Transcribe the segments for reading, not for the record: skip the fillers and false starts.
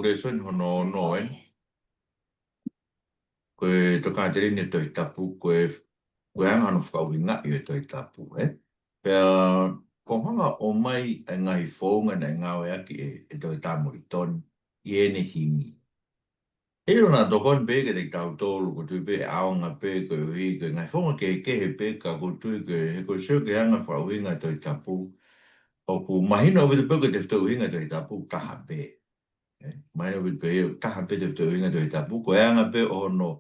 reson hono noen koe toka teri ne toi tapu koe anga no whakauhinga i e toi tapu pea ko hanga o mai e ngai whaunga na ngāwe aki e toi tāmuri toni i ene himi e rona tokon pe ke te tau tōru ko tui pe aonga pe koe hui koe ngai whaunga ke he pe ka ko tui koe he koe seo ke anga whakauhinga toi tapu o ku mahina o te pe ke te whakauhinga toi tapu taha pe mai no pe taha pe te whakauhinga toi tapu koe anga pe ono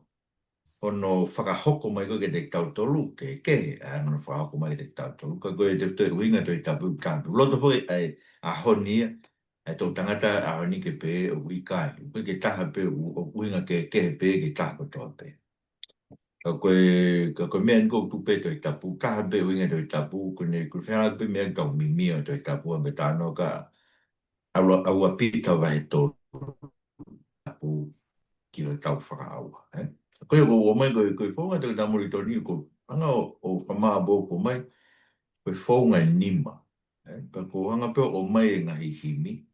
whakahoko mai koe ke te tautolu, ke ano whakahoko mai ke te tautolu, ka koe te te uinga toi tapu tapu. Loto hoi a honia, tō tangata a honi ke pe o ikai, koe ke taha pe o uinga ke pe ke taha toa pe. Ka koe mea nko tu pe toi tapu, taha pe uinga toi tapu, kone whenala pe mea tau mimia toi tapu, anga tāno ka aua pita vai tō tapu ki o tau whakaaua, koe o mai koe whaunga te tamuri toni ko anga o whamaa bōko mai koe whaunga nima. Pa ko anga peo o mai e ngahi himi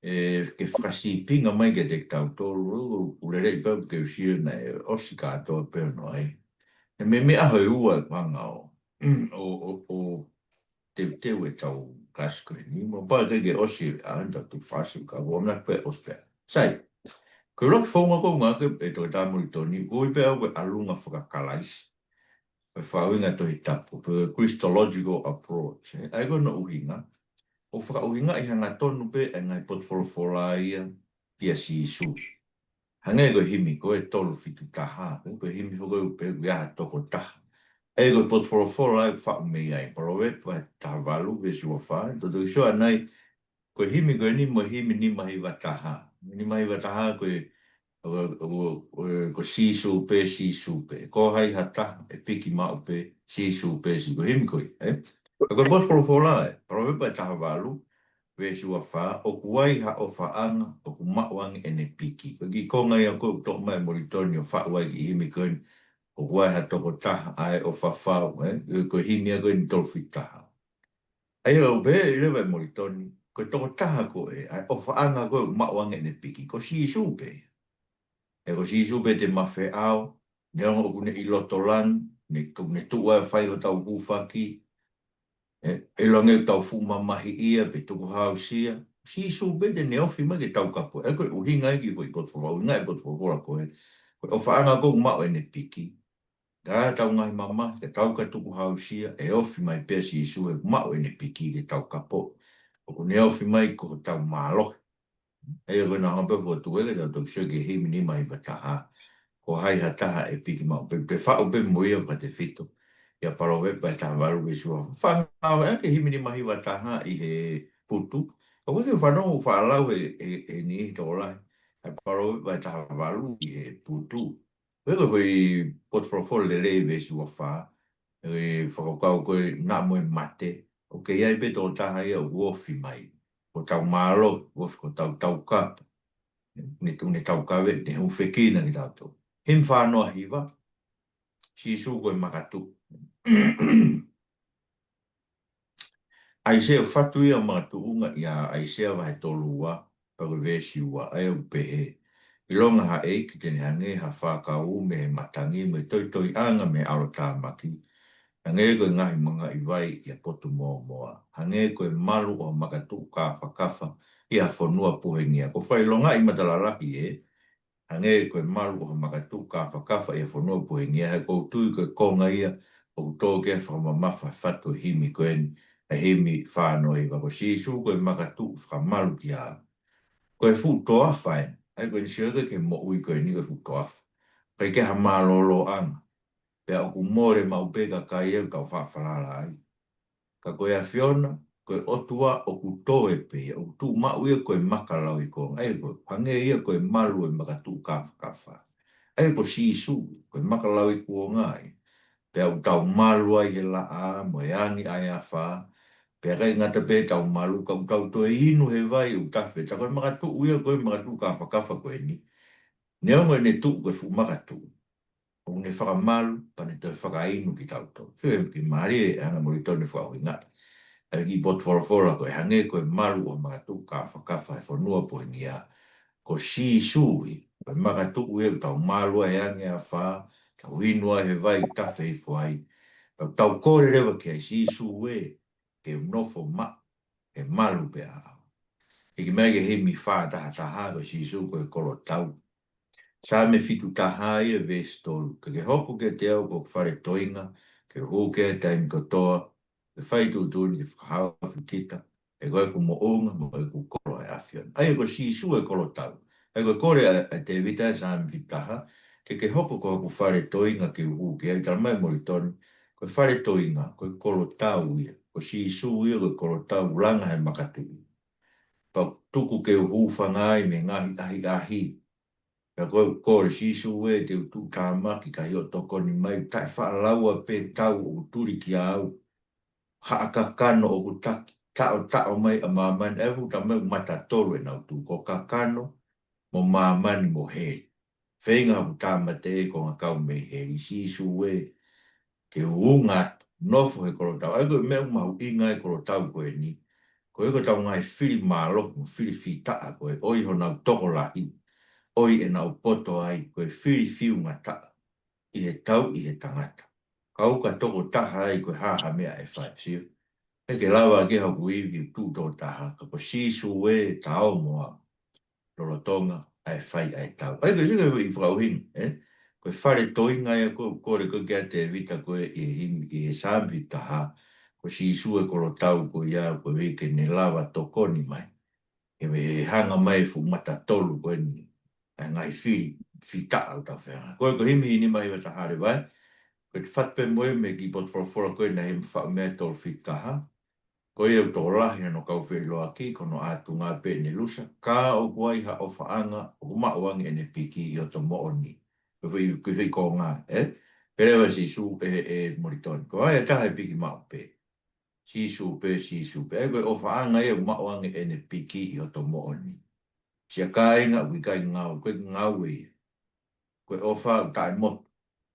ke whasi pinga mai ke te tau tōru urerei peo ke usia na e osi kātoa peo no ai. E me aho e ua whanga o te teo e tau klasko e nima. Pa ke osi a anta tu whasi ka wona pe ospea. Sai, ko roki whaunga ko ngake e toi tamuri toni, ko i pea koe alunga whakakalaisi. Koe whauinga toi tapu, koe Christological approach. Ai koe no uhinga. O whakauhinga i hanga tonu pe e ngai potwhorowhora ia pia si isu. Hangai koe himi koe tolu fitu taha. Koe himi koe upe iaha toko taha. E koe potwhorowhora e whau mei ai. Parowe pa taha walu ve si wawha. Toto iso anai koe himi koe ni mo himi ni mahi wa taha. Ni mahi wa taha koe ko sisu pe ko hai hata e piki mau pe sisu pe si ko him koi ko bot fola pro pe ta valu ve su afa o kuai ha o fa an o ku mawang ene piki ko ki ko ngai ko to mai monitornio fa wai ki him ko o kuai ha to ko ta ai o fa ko him ya ko ni to fita ai o be le vai monitorni ko to ta ko o fa an ko mawang ene piki ko sisu pe e ko si supe te mawhe au, ne ongo kune i loto lan, ne tua e whai o tau kūwhaki, e longe tau fuma mahi ia, pe tuku hao sia, si supe te ne ofi ma ke tau kapo, e koe uhinga e ki koe potwhora, uhinga e potwhora koe, o whaanga kou mao e ne piki, ka tau ngai mama, ke tau ka tuku hao sia, e ofi mai pia si su e mao e ne piki ke tau kapo, o ne ofi mai ko tau malo, e koe na hampe fo tuwele, tau tuk sio ke himi ni mai bataha, ko hai hataha e piki mau pe whao pe moia wha te whito. Ia parowe pa taha waru e sua. Whanau e ke himini mahi wa taha i he putu. Ka wiki whanau whaalau e ni tō lai. E parowe pa taha waru i he putu. Weko hui potwhorofo lele e sua wha. E whakokau koe nā moe mate. O ke iai pe tō taha ia uofi mai. Ko tau mālo, uofi ko tau kapa. Ne tau kawe, ne hu whekina ki tātou. Him whānoa hiwa, si su koe makatu. Aisea whatu ia makatu unga ia aisea wahe tolua, pago vesi ua ai au pehe. I longa ha eiki tene hange ha whakau me he matangi me toi anga me alota maki. Hange koe ngahi manga i vai ia potu moa. Hange koe malu o makatu ka whakafa ia whanua puhengia. Ko whai longa i matalalaki hange koe malu o makatu kafa ia whanua puhengia, he kou tui koe konga ia, o tō kia whamamafa whatu himi koe na himi whanoi, wako sisu koe makatu whamalu ki a. Koe fu toa whae, ai koe nisiaga ke mo ui koe ni koe fu toa whae. Koe ke ha malolo anga, pea o ku more maupeka kai e kau whawhalala ai. Ka koe a Fiona, koe otua o ku tō e pe, o tu mau ia koe makalau i konga. Ai koe pange ia koe malu e makatu kafa. Ai koe sisu, koe makalau i kuonga ai. Pea u tau malu ai he la a, mo e angi ai a wha. Pea kai ngata pe tau malu, ka u tau to e inu he vai u tawhe. Ta koe makatu uia koe makatu kafa koe ni. Nea mo e ne tu koe fu makatu. O ne whakamalu, pa ne toi whakainu ki tau to. Whio ki maari e anga morito ne whakawingat. Ki pot fora koe hange koe maru o makatu ka whakafa e whanua po ingia ko si sui, pa maka tuku e tau malua e ange a wha, tau inua he vai tafe i fuai, pa tau kore rewa ki ai si sui ke unofo ma, ke malu pe a. E ki mea ke he mi wha taha taha ko si sui ko e kolo tau. Sa me fitu taha i e vestolu, ke hoko ke te au ko whare toinga, ke hoke e taimi kotoa, ke whai tu tūni ke whahau whitita, e koe ku mo onga, mo e ku kolo e awhion. Ai ko si su e kolo tau. Ai ko kore a te vita e sa me fitu taha, ke hoko ko ku whare toinga ke hoke, ai tala mai mori toni, ko whare toinga, ko kolo tau ia, ko si su ia ko kolo tau langa he makatu. Pa tuku ke uwhangai me ngahi ahi ahi, ka koe kore sisu e te utu kāmaki ka hio toko ni mai tai whaalaua pe tau o turi ki au haaka kano o kutaki tao mai a mamani e futa mai mata tolu e nau tu ko ka kano mo mamani mo he whenga hapu tāmate e ko ngā kau mei he i sisu e te unga nofo he kolo tau ai koe mea mahu inga e kolo tau koe ni koe ko tau ngai whiri mālo whiri whitaa koe oi ho nau toko lahi oi e nau poto ai koe whiri whiu ngata i he tau i he tangata. Kau ka toko taha ai koe haha mea e whai siu. E ke lawa ke haku iwi tu tō taha, ka ko sisu e tau moa lolo tonga ai whai ai tau. Ai koe sika i whauhini, koe whare toinga e koe kore koe kia te vita koe i he sambi taha, ko sisu e kolo tau koe ia koe wike ne lawa tokoni mai. E me hanga mai fu mata tolu koe ni. Ngai whita au ta whenga. Koe ko himi ni mai wata hare vai. Koe te whatpe moe me ki pot whora koe na him whau mea tol whitaha. Koe au tō lahi no kau whi loa ki kono atu ngā pe ni lusa. Ka o kuai ha o whaanga o kumauangi ene piki i o to mooni. Koe whi ko ngā, Perewa si su moritoni. Ko ai taha e piki mau pe. Si su pe. Koe o whaanga e o kumauangi ene piki i o to mooni. Sia kāinga ui kai ngau, koe ngau e. Koe ofa tai mo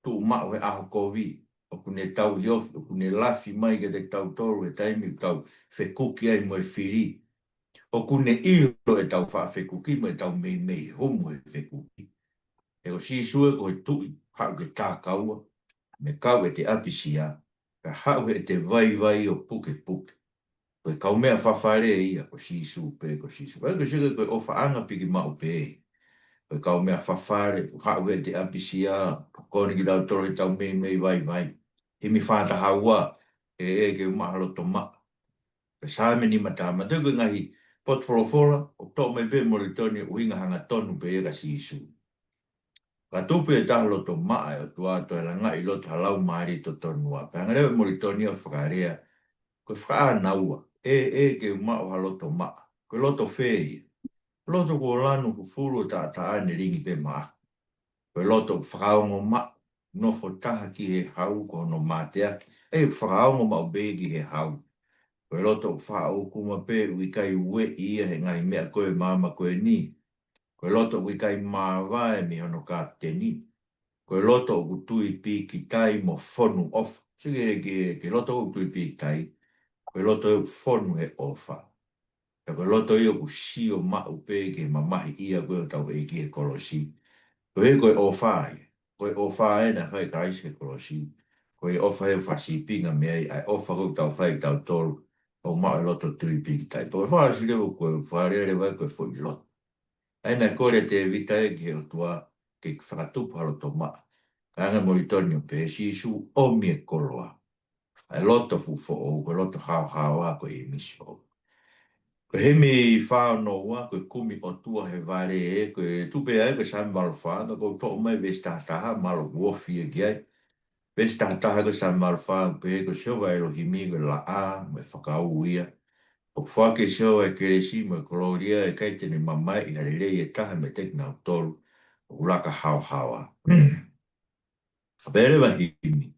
tu mau he aho kovi. O kune tau hiofi, o kune lafi mai ke te tau toru e taimi tau whekuki ai mo e whiri. O kune ilo e tau wha whekuki mo e tau mei homo e whekuki. E o si sue ko he tui, hau ke tā kaua, me kau e te apisia, ka hau e te vai o puke. Koe kau mea whawhare ia, ko si supe. Ko sika koe ofa anga piki mau pe. Koe kau mea whawhare, hau e te apisia, kone ki rau toro e tau mei vai. Himi whāta haua, ke umahalo to ma. Koe sāme ni matama, te koe ngahi pot wholofola, o tō mai pe moritoni o hinga hanga tonu pe ega si isu. Ka tupu e tahalo to maa e o tuato e la ngai loto halau maari to tonua. Pe hangarewe moritoni o whakarea, koe whakaa naua. Ke umao ha loto maa. Koe loto whei. Loto ko lanu ku furu ta ane ringi pe maa. Koe loto whakaongo maa. Nofo taha ki he hau ko no mate aki. Whakaongo maa be ki he hau. Koe loto whao kuma pe wikai ue ia he ngai mea koe mama koe ni. Koe loto wikai maa vae mi hono ka te ni. Koe loto ku tui pi ki tai mo fonu off. Sige ke loto ku tui pi ki tai. Koe loto e fonu he ofa. Ka koe loto i o ku si o mau pe ke mamahi ia koe o tau e ki he kolosi. Koe he koe ofa ai. Koe ofa ai na whai kaisi he kolosi. Koe ofa he whasi pinga mea ai ofa koe tau whai tau toru. O mau loto tui pi ki tai. Koe whasi lewo koe whareare vai koe fo i loto. Aina kore te vita e ki he o tua ke whakatupu halo to maa. Ka anga moritoni o pe si su o mie koloa. Ai loto fufo o koe loto hao a koe i misi o. Koe he mi whao noa, koe kumi o tua he vare e, koe tupe ai koe sami malo whana, koe tō mai vestahataha, malo wofi e ki ai. Vestahataha koe sami malo whana, pe koe sewa e rohimi koe la a, me whakau ia. O whake sewa e keresi, me koloria e kai tene mamai, i hare rei e taha me tek nau tolu, o uraka hao a. Pere wa himi.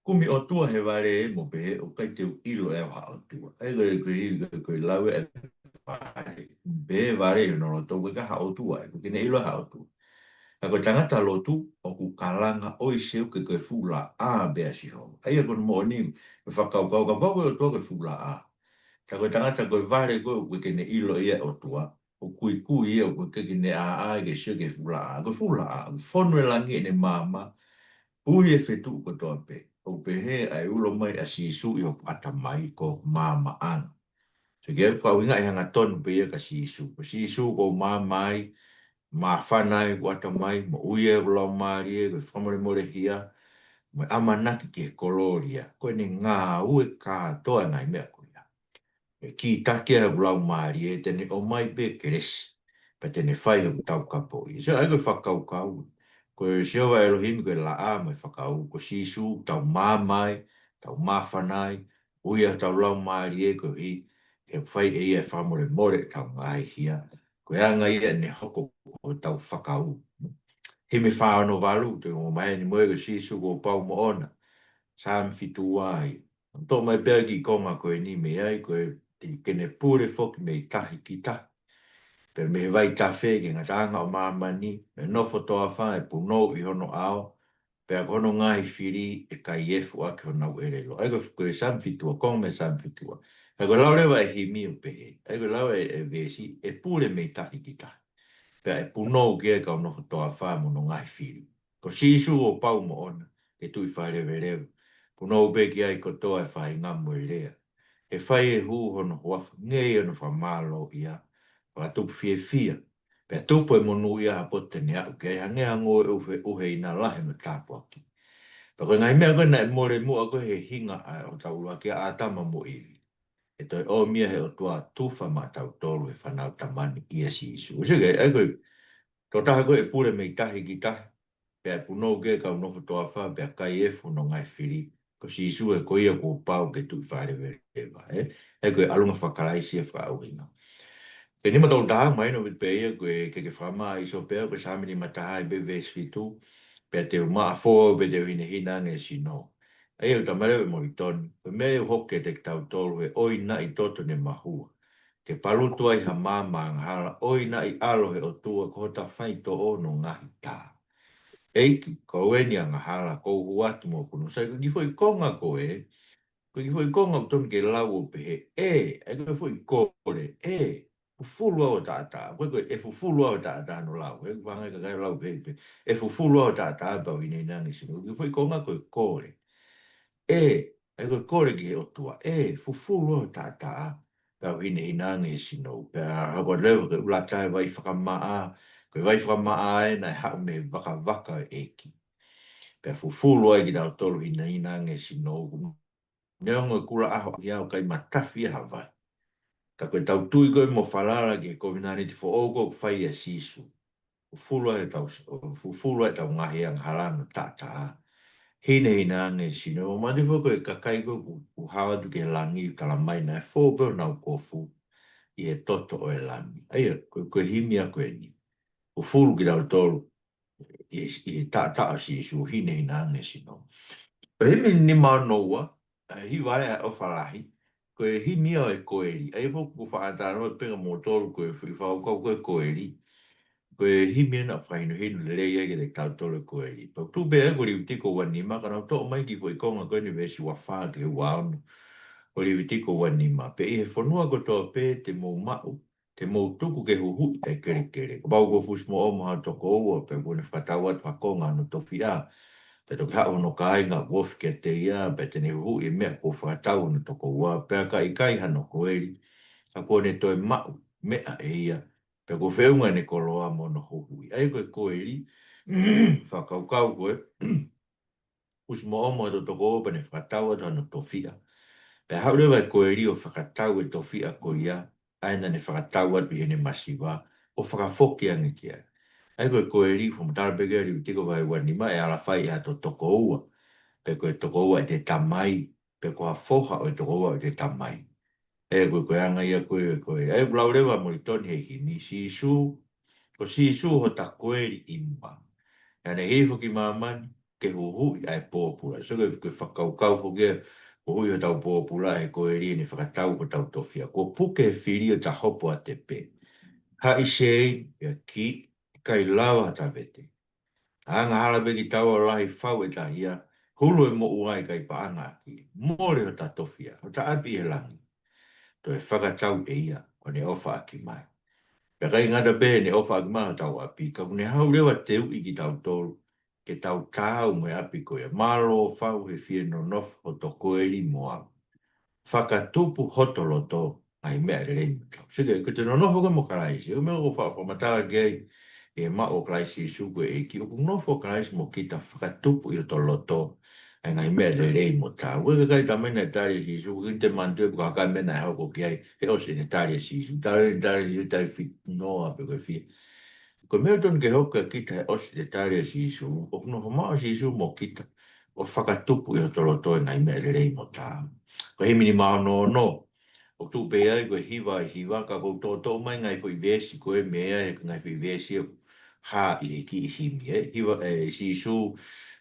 Kumi o tua he ware e mo pe, o kai te ilo e ha o tua. E koe lawe e ware. Be ware e no roto, koe ka ha o tua, e koe kine ilo ha o tua. A koe tangata lotu, o ku kalanga oi seu ke koe fula a bea si ho. Ai e koe mo ni, me whakau ka pau o tua koe fula a. Ta koe tangata koe ware koe kine ilo e o tua. o kui o kui ke ne a ke sio ke fula fono e langi ne mama ui e fetu ko toa pe o pe he ai ulo mai a si su i o ata mai ko mama an se ke fa winga e hanga ton pe ka si su ko mama mai ma fana i ata mai mo ui e ulo mai e ko famole mo le hia mo amanaki ke koloria ko ne ngā ue ka toa ngai mea ko e ki take a ulau maari e tene o mai pe keresi. Pa tene whai o tau kapo i. So ai koe whakau kau. Ko e seo wa Elohim koe la a mai whakau. Ko sisu, tau māmai, tau māwhanai, uia tau lau maari e koe hi. E whai e ia whamore more tau ngai hia. Ko e anga ia ne hoko o tau whakau. He me whaano walu, te o mai ni moe ko sisu ko pau mo ona. Sam fitu ai. Tō mai pēr ki konga koe ni me ai koe te kene pūre foki me i tahi ki tahi. Pe me vai ta whē ki ngā tanga o māmani, me nofo toa wha e punou i hono ao, pe a kono ngāhi whiri e kai efu ake o nau erelo. Ai koe sam fitua, konga me sam fitua. Ai koe lau lewa e hi mi o pehe. Ai koe lau e vesi, e pūre me i tahi ki tahi. Pe e punou ki e ka o nofo toa wha mo no ngāhi whiri. Ko sisu o pau mo ona, ke tui whae rewe rewe. Punou be ki ai kotoa e whae ngamu e rea. E whae e hu hono huafa, ngei ono wha mālo ia, wha tupu fie fia. Pea tupu e monu ia hapote ne au, ke hange hango e uhe ina lahe me tāpu aki. Pa koe ngai mea koe na e more mua koe he hinga ai o taulua ki a atama mo iwi. E toi o mia he o tua tufa ma tau tolu e whanau tamani ia si isu. Usike, ai koe, tō taha koe e pure me i tahi ki tahi. Pea punou ke kau nofo toa wha, pea kai e fu no ngai whiri. Ko si isu e ko ia ko pau ke tu whaare vere ewa. E koe alunga whakarai si e whaauhinga. Ke ni matau taha mai no vipe ia koe ke whama i so pea koe samini mataha e bebe sfitu. Pea te uma a fō be te hine hina nge si no. E au tamare e moritoni. Koe mea e hoke te tau tolu e oi na i toto ne mahua. Ke palutua i ha māma nghala oi na i alohe o tua ko ta whai to o no ngahi tā. Eiki, ko e ni anga hala, ko huatu mo kunu. Sai ko ki foi konga ko e, ko ki foi konga ko tonu ke lau o pehe, e ko foi kore, fufulu au tata, ko e fufulu au tata no lau, e wanga ka kai lau pehe, e fufulu au tata pa wine nangi sinu, ki foi konga ko e kore, ko kore ki o tua, fufulu au tata, pa wine nangi sinu, pa hako lewa ke ulatai vai whakamaa, ko vai whakamaa e nai hau me waka eki. Pea fufulu ai ki tau tolu hina nge sino. Neonga kura aho ki au kai matafi a hawai. Ta koe tau tui koe mo whalara ki COVID-19 fo oko whai a sisu. Fufulu ai tau ngahi ang halanga tata. Hina nge sino. O mandi fo koe kakai koe ku hawa tu ke langi kalamai na e fo peo nau kofu i e toto o e langi. Aia, koe himia koe ni. Fufulu ki tau tolu i e tata a sisu hina nge sino. Pe me ni manoa, hi vai o falahi, ko hi mia e koeri. Ai fo ku fa ata no pe mo tolu ko fi fa ko koeri. Ko hi mia na fa no hin le ye ke ka tolu koeri. Pa tu be ko ri tiko wani ma kana to mai ki foi konga ko ni vesi wa fa ke wa no. Ko ri tiko wani ma pe e fo no ko to pe te mo ma te mo tuku ke hu e kere kere. Ko ba ko fus mo o ma to ko o pe ko ni fa ta wa ta konga no to fia. Pe to ka ono kai nga wof ke te ia pe te ne hu i mea ko whakatau na toko ua pe ka i kai hano ko eri a ko ne toi mau mea e ia pe ko whiunga ne koloa mono hui ai ko eri whakaukau koe us mo omo to toko opa ne whakatau atu hano tofia pe haurewa ko eri o whakatau e tofia ko ia aina ne whakatau atu i hene masiwa o whakafoki ange kia ai ko eri from Tarbege ri tiko vai wani mai ala fai a to toko ua pe koe toko ua e te tamai, pe koa foha o e toko ua e te tamai. E koe anga ia koe, e blaurewa mo i toni hei hini, si isu, ko si isu ho ta koeri impa. E ane hei fuki mamani, ke huhui ai pōpura. So koe whakaukau fuki huhui o tau pōpura e koeri ni whakatau ko tau tofia. Ko puke e whiri o ta hopo a te pe. Ha i sei, e ki, kai lawa ta vete. Anga hala be ki tau o lahi whau e tahia, hulu e mo uai kai paanga ki, mōre o ta tofia, o ta api e langi, to e whakatau e ia, o ne ofa aki mai. Pe kai ngata be ne ofa ma tau api ka ne hau lewa teu i ki tau tolu ke tau tau me api ko ia malo fau he fie no nof o to koeri moa whakatupu hotoloto ai mea rei tau sige ko te no nofo ka mo karaisi o me o fa matara gei e ma o karaisi suku e ki o nofo karaisi mo kita whakatupu i o to loto ai ngai mea rei mo tau ue kai tamena tari si suku kinte mantu e buka kai mena e hoko ki ai e o se ne tari si suku tari si tari fit noa pe koe fie ko mea ton ke hoka kita e o se ne tari si suku o no maa si suku mo kita o whakatupu i o to loto e ngai mea rei mo tau ko he mini mao no o tu pe ai ko hiva ka ko to mai ngai foi vesi ko e mea e ngai foi vesi ha i ki himi e hiva e si su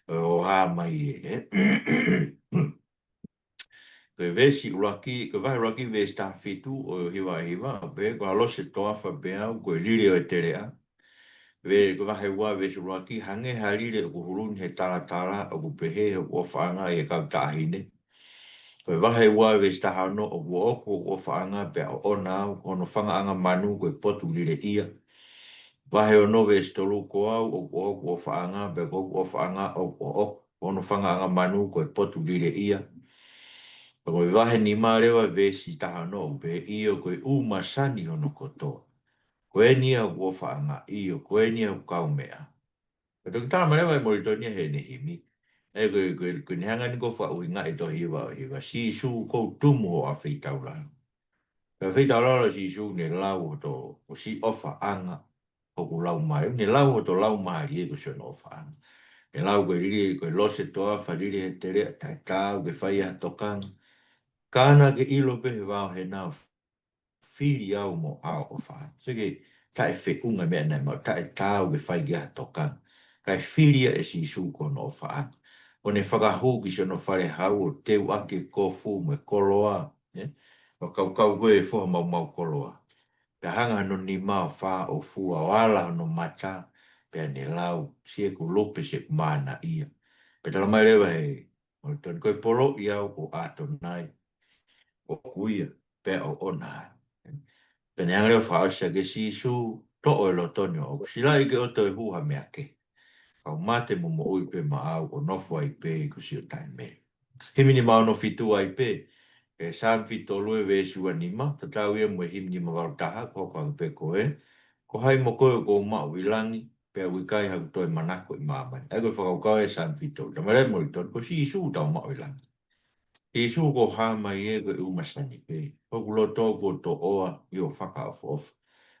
o ha mai e ko vesi uraki ko vai uraki ve sta fitu o hiva be ko alo se to afa be au ko liri o tere a ve ko vai wa ve uraki hange halire ko hurun he tala o pe he o fanga e ka tahine Koe wahe ua we sta hano o uoko o whaanga pe o nao o no whanga anga manu koe potu lire ia. Wahe o no we stolu ko au o uoko o whaanga pe o whaanga o no whanga anga manu koe potu lire ia. Koe wahe ni marewa we si taha no o pe ia koe umasani o no kotoa. Koe nia o whaanga ia, koe nia o kaumea. Pero que tama lewa mo to ni he ni himi. E ko ni hanga ni ko fa u nga to hiwa si su ko tumu a fi taula. Ka fi taula si su ni lau to o si ofa anga o ku lau mai ni lau to lau mai e ko so no ofa anga. Ni lau ko ri ko lo se to a fa ri he tere ta ta ke fa ia tokan. Kana ke ilo pe va he na fili au mo au ofa. So ke ta e fe unga me na mo ta e tau ke fa ia tokan. Kai filia e si su ko no fa o ne whakahu ki se no whare hau o teu ake ko fu me koloa o kau koe e fua mau koloa pe hanga no ni mau wha o fua o ala no mata pe ne lau si e ku lope se mana ia pe tala mai rewa he o ton koe polo i au o ato nai o kuia pe o nai pe ne hanga rewa wha asa ke si su to o e lo tonio o sila i ke o to e huha me ake au mate mo mo ui pe ma au o nofo ai pe ko si o tai me. Himini ma no fitu ai pe, e san fito lue ve si anima, ta tau ia mo himini ma wau taha ko ko pe ko e, ko hai mo ko ko ma ui langi, pe ui kai hau toi manako i mamani. Ai ko whakau e san fito, ta mare mo i ton, ko si isu tau ma ui langi. Isu ko ha mai e ko umasani pe, ko kulo to ko to oa i o whaka of.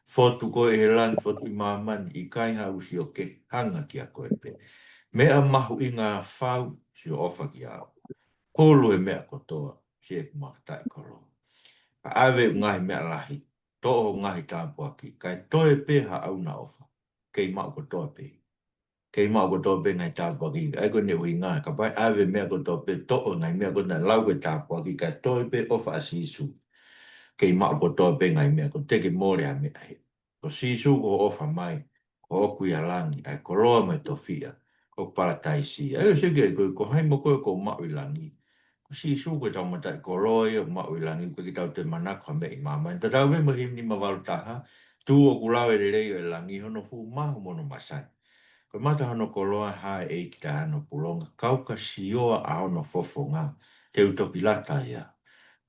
Fotu ko e he langi, fotu i mamani, i kai hau si o ke, hanga ki a ko e pe. Mea mahu i ngā whau si o ofa ki au. Kolo e mea kotoa, si e kumakata e kolo. Ka awe ngahi mea lahi, toho ngahi tāpua ki, kai toe pe ha au na ofa, kei mau kotoa pe. Kei mau kotoa pe ngai tāpua ki, ai ko ne hui ngā, ka pai awe mea kotoa pe, toho ngai mea kotoa lau ke tāpua ki, kai toe pe ofa a sisu. Kei mau kotoa pe ngai mea, ko teke mōre a mea he. Ko sisu ko ofa mai, ko oku i alangi, ai koloa mai tofia. Ko parataisi. Ai o seke ko hai mo ko mau i langi. Ko si su ko tau mata ko roi o mau i langi ko ki tau te manako me i mama. Ta tau me mahim ni mawalu taha. Tu o kulau e rei o langi hono fu mahu mono masai. Ko mata hono ko roa ha e ki ta hano pulonga. Kau ka sioa a hono fofo ngā. Te utopi lata ia.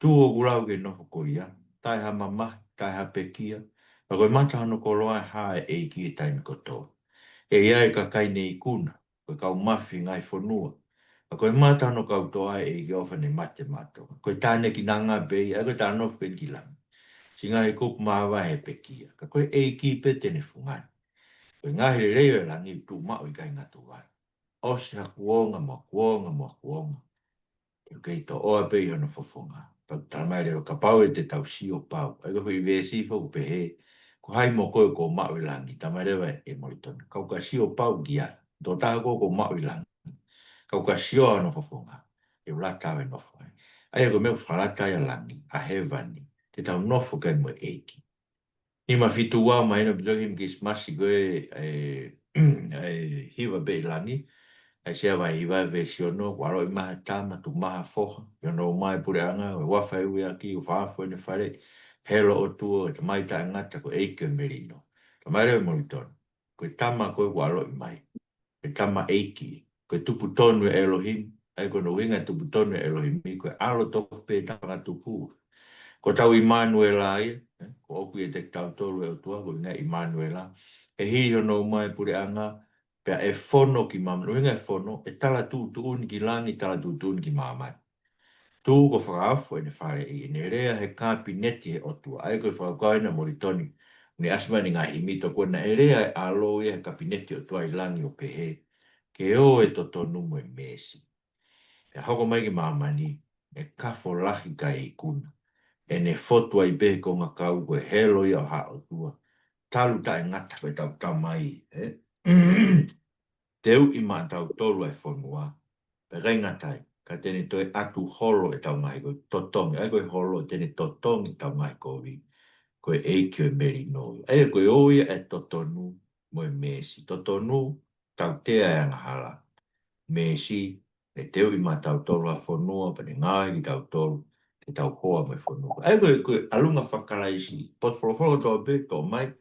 Tu o kulau ke nofo ko ia. Tai ha mama, tai ha pekia. Pa koe mata hono ko roa ha e ki e taimi kotoa. E ia e ka kai nei kuna, koe kau mafi ngai whanua. A koe mata no kau toa e ki ofa ne mate mato. Koe tāne ki nanga bei, a koe tāna ofu ki lang. Si ngai kup mawa he pekia. Ka koe e ki pe tene fungan. Koe ngahi le reo e langi tu mao i kai ngatu wai. Osi ha kuonga mo kuonga mo kuonga. Kei to oa pe i hono fofonga. Pa tamai reo ka pau e te tau si o pau. Ai koe i vesi fo pe he. Ko hai mo koe ko mau i langi, tamai rewa e moritona. Kau ka sio pau ki a, do taha ko mau i langi. Kau ka sio ano fofonga, e ula tawe nofo ai. Ai ako meu whalata ia langi, a hewani, te tau nofo kai mo eiki. Ni ma fitu wau mai no bilohi mkis masi koe hiwa be i langi, ai sea vai hiwa ve siono, waro i maha tama tu maha foha, yono mai pure anga, wafa e ui aki, u whaafo e ne whare, helo o tua, te mai ta ngata ko eike merino. Ta mai reo moriton. Ko tama ko walo i mai. Ko tama eiki. Ko tupu tonu e Elohim. Ai ko no winga tupu tonu e Elohim. Ko alo toko pe tanga tupu. Ko tau Immanuela ai. Ko oku e te tau tolu e o tua. Ko inga Immanuela. E hi no mai pure anga. Pea e fono ki mama. No winga e fono. E tala tu tu un ki langi tala tu tu un ki mama. Tu ko whakaafo e ne whare i ne rea he kāpi neti he otua. Ai koe whakakoina moritoni. Ni asma ni ngā himito ko na e rea e alo i he kāpi neti o tua i langi o pehe. Ke o e to tonu mo e mesi. E hoko mai ki mamani e kafo lahi ka i kuna. E ne fotua i pehe ko ngā kau ko e helo i o ha o tua. Talu ta e ngata koe tau tamai. Teu i mā tau tolu e whonua. Pe gai ngatai. Ka tene toi atu holo e tau ngai koe totongi. Ai koe holo tene totongi tau ngai koe. Koe eikio e meri noi. Ai koe oia e totonu mo e mesi. Totonu tau tea e angahala. Mesi e teu i mā tau tolu a whonua pa ne ngai ki tau tolu ke tau hoa mo e whonua. Ai koe alunga whakalaisi. Pot wholofolo tau be tau mai.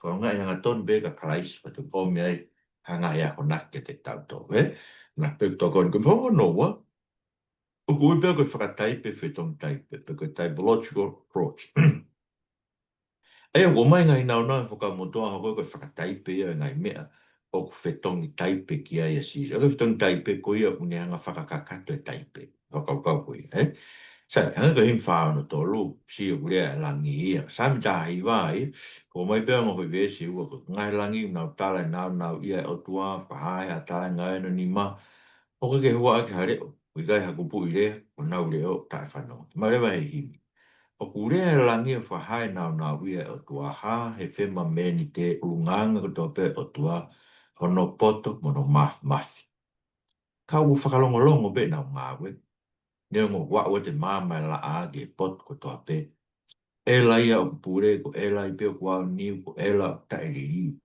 Whangai hanga tonu be ka kalaisi. Pa tu komi ai hanga hea konake te tau tolu. Na pe to kon ko ho no wa o ko be ko fa type fe tom type pe ko typological approach e o mai ngai na na fo ka mo to ha ko fa type e ngai me o ko fe tom type ki ai si o ko fe tom type ko ia uni nga fa ka ka to type fa ka ko sa hanga ko him fa no to lu si o le langi ia sam da i vai ko mai be ngo ve si o ko ngai langi na ta na ia o tua fa ai ata ngai no ni ma o ke hua ke hare o i kai haku pu i rea o nau reo tae whanau. Ma rewa he himi. O ku rea e langi o whahai nau nau ia o tua ha he whema meni te urunganga ko tope o tua hono poto mono mafi. Ka u whakalongolongo be nau ngawe. Neo ngo wa o te māma la a ge pot ko tope. E la ia o pure ko e la i peo kua o niu ko e la tae ririu.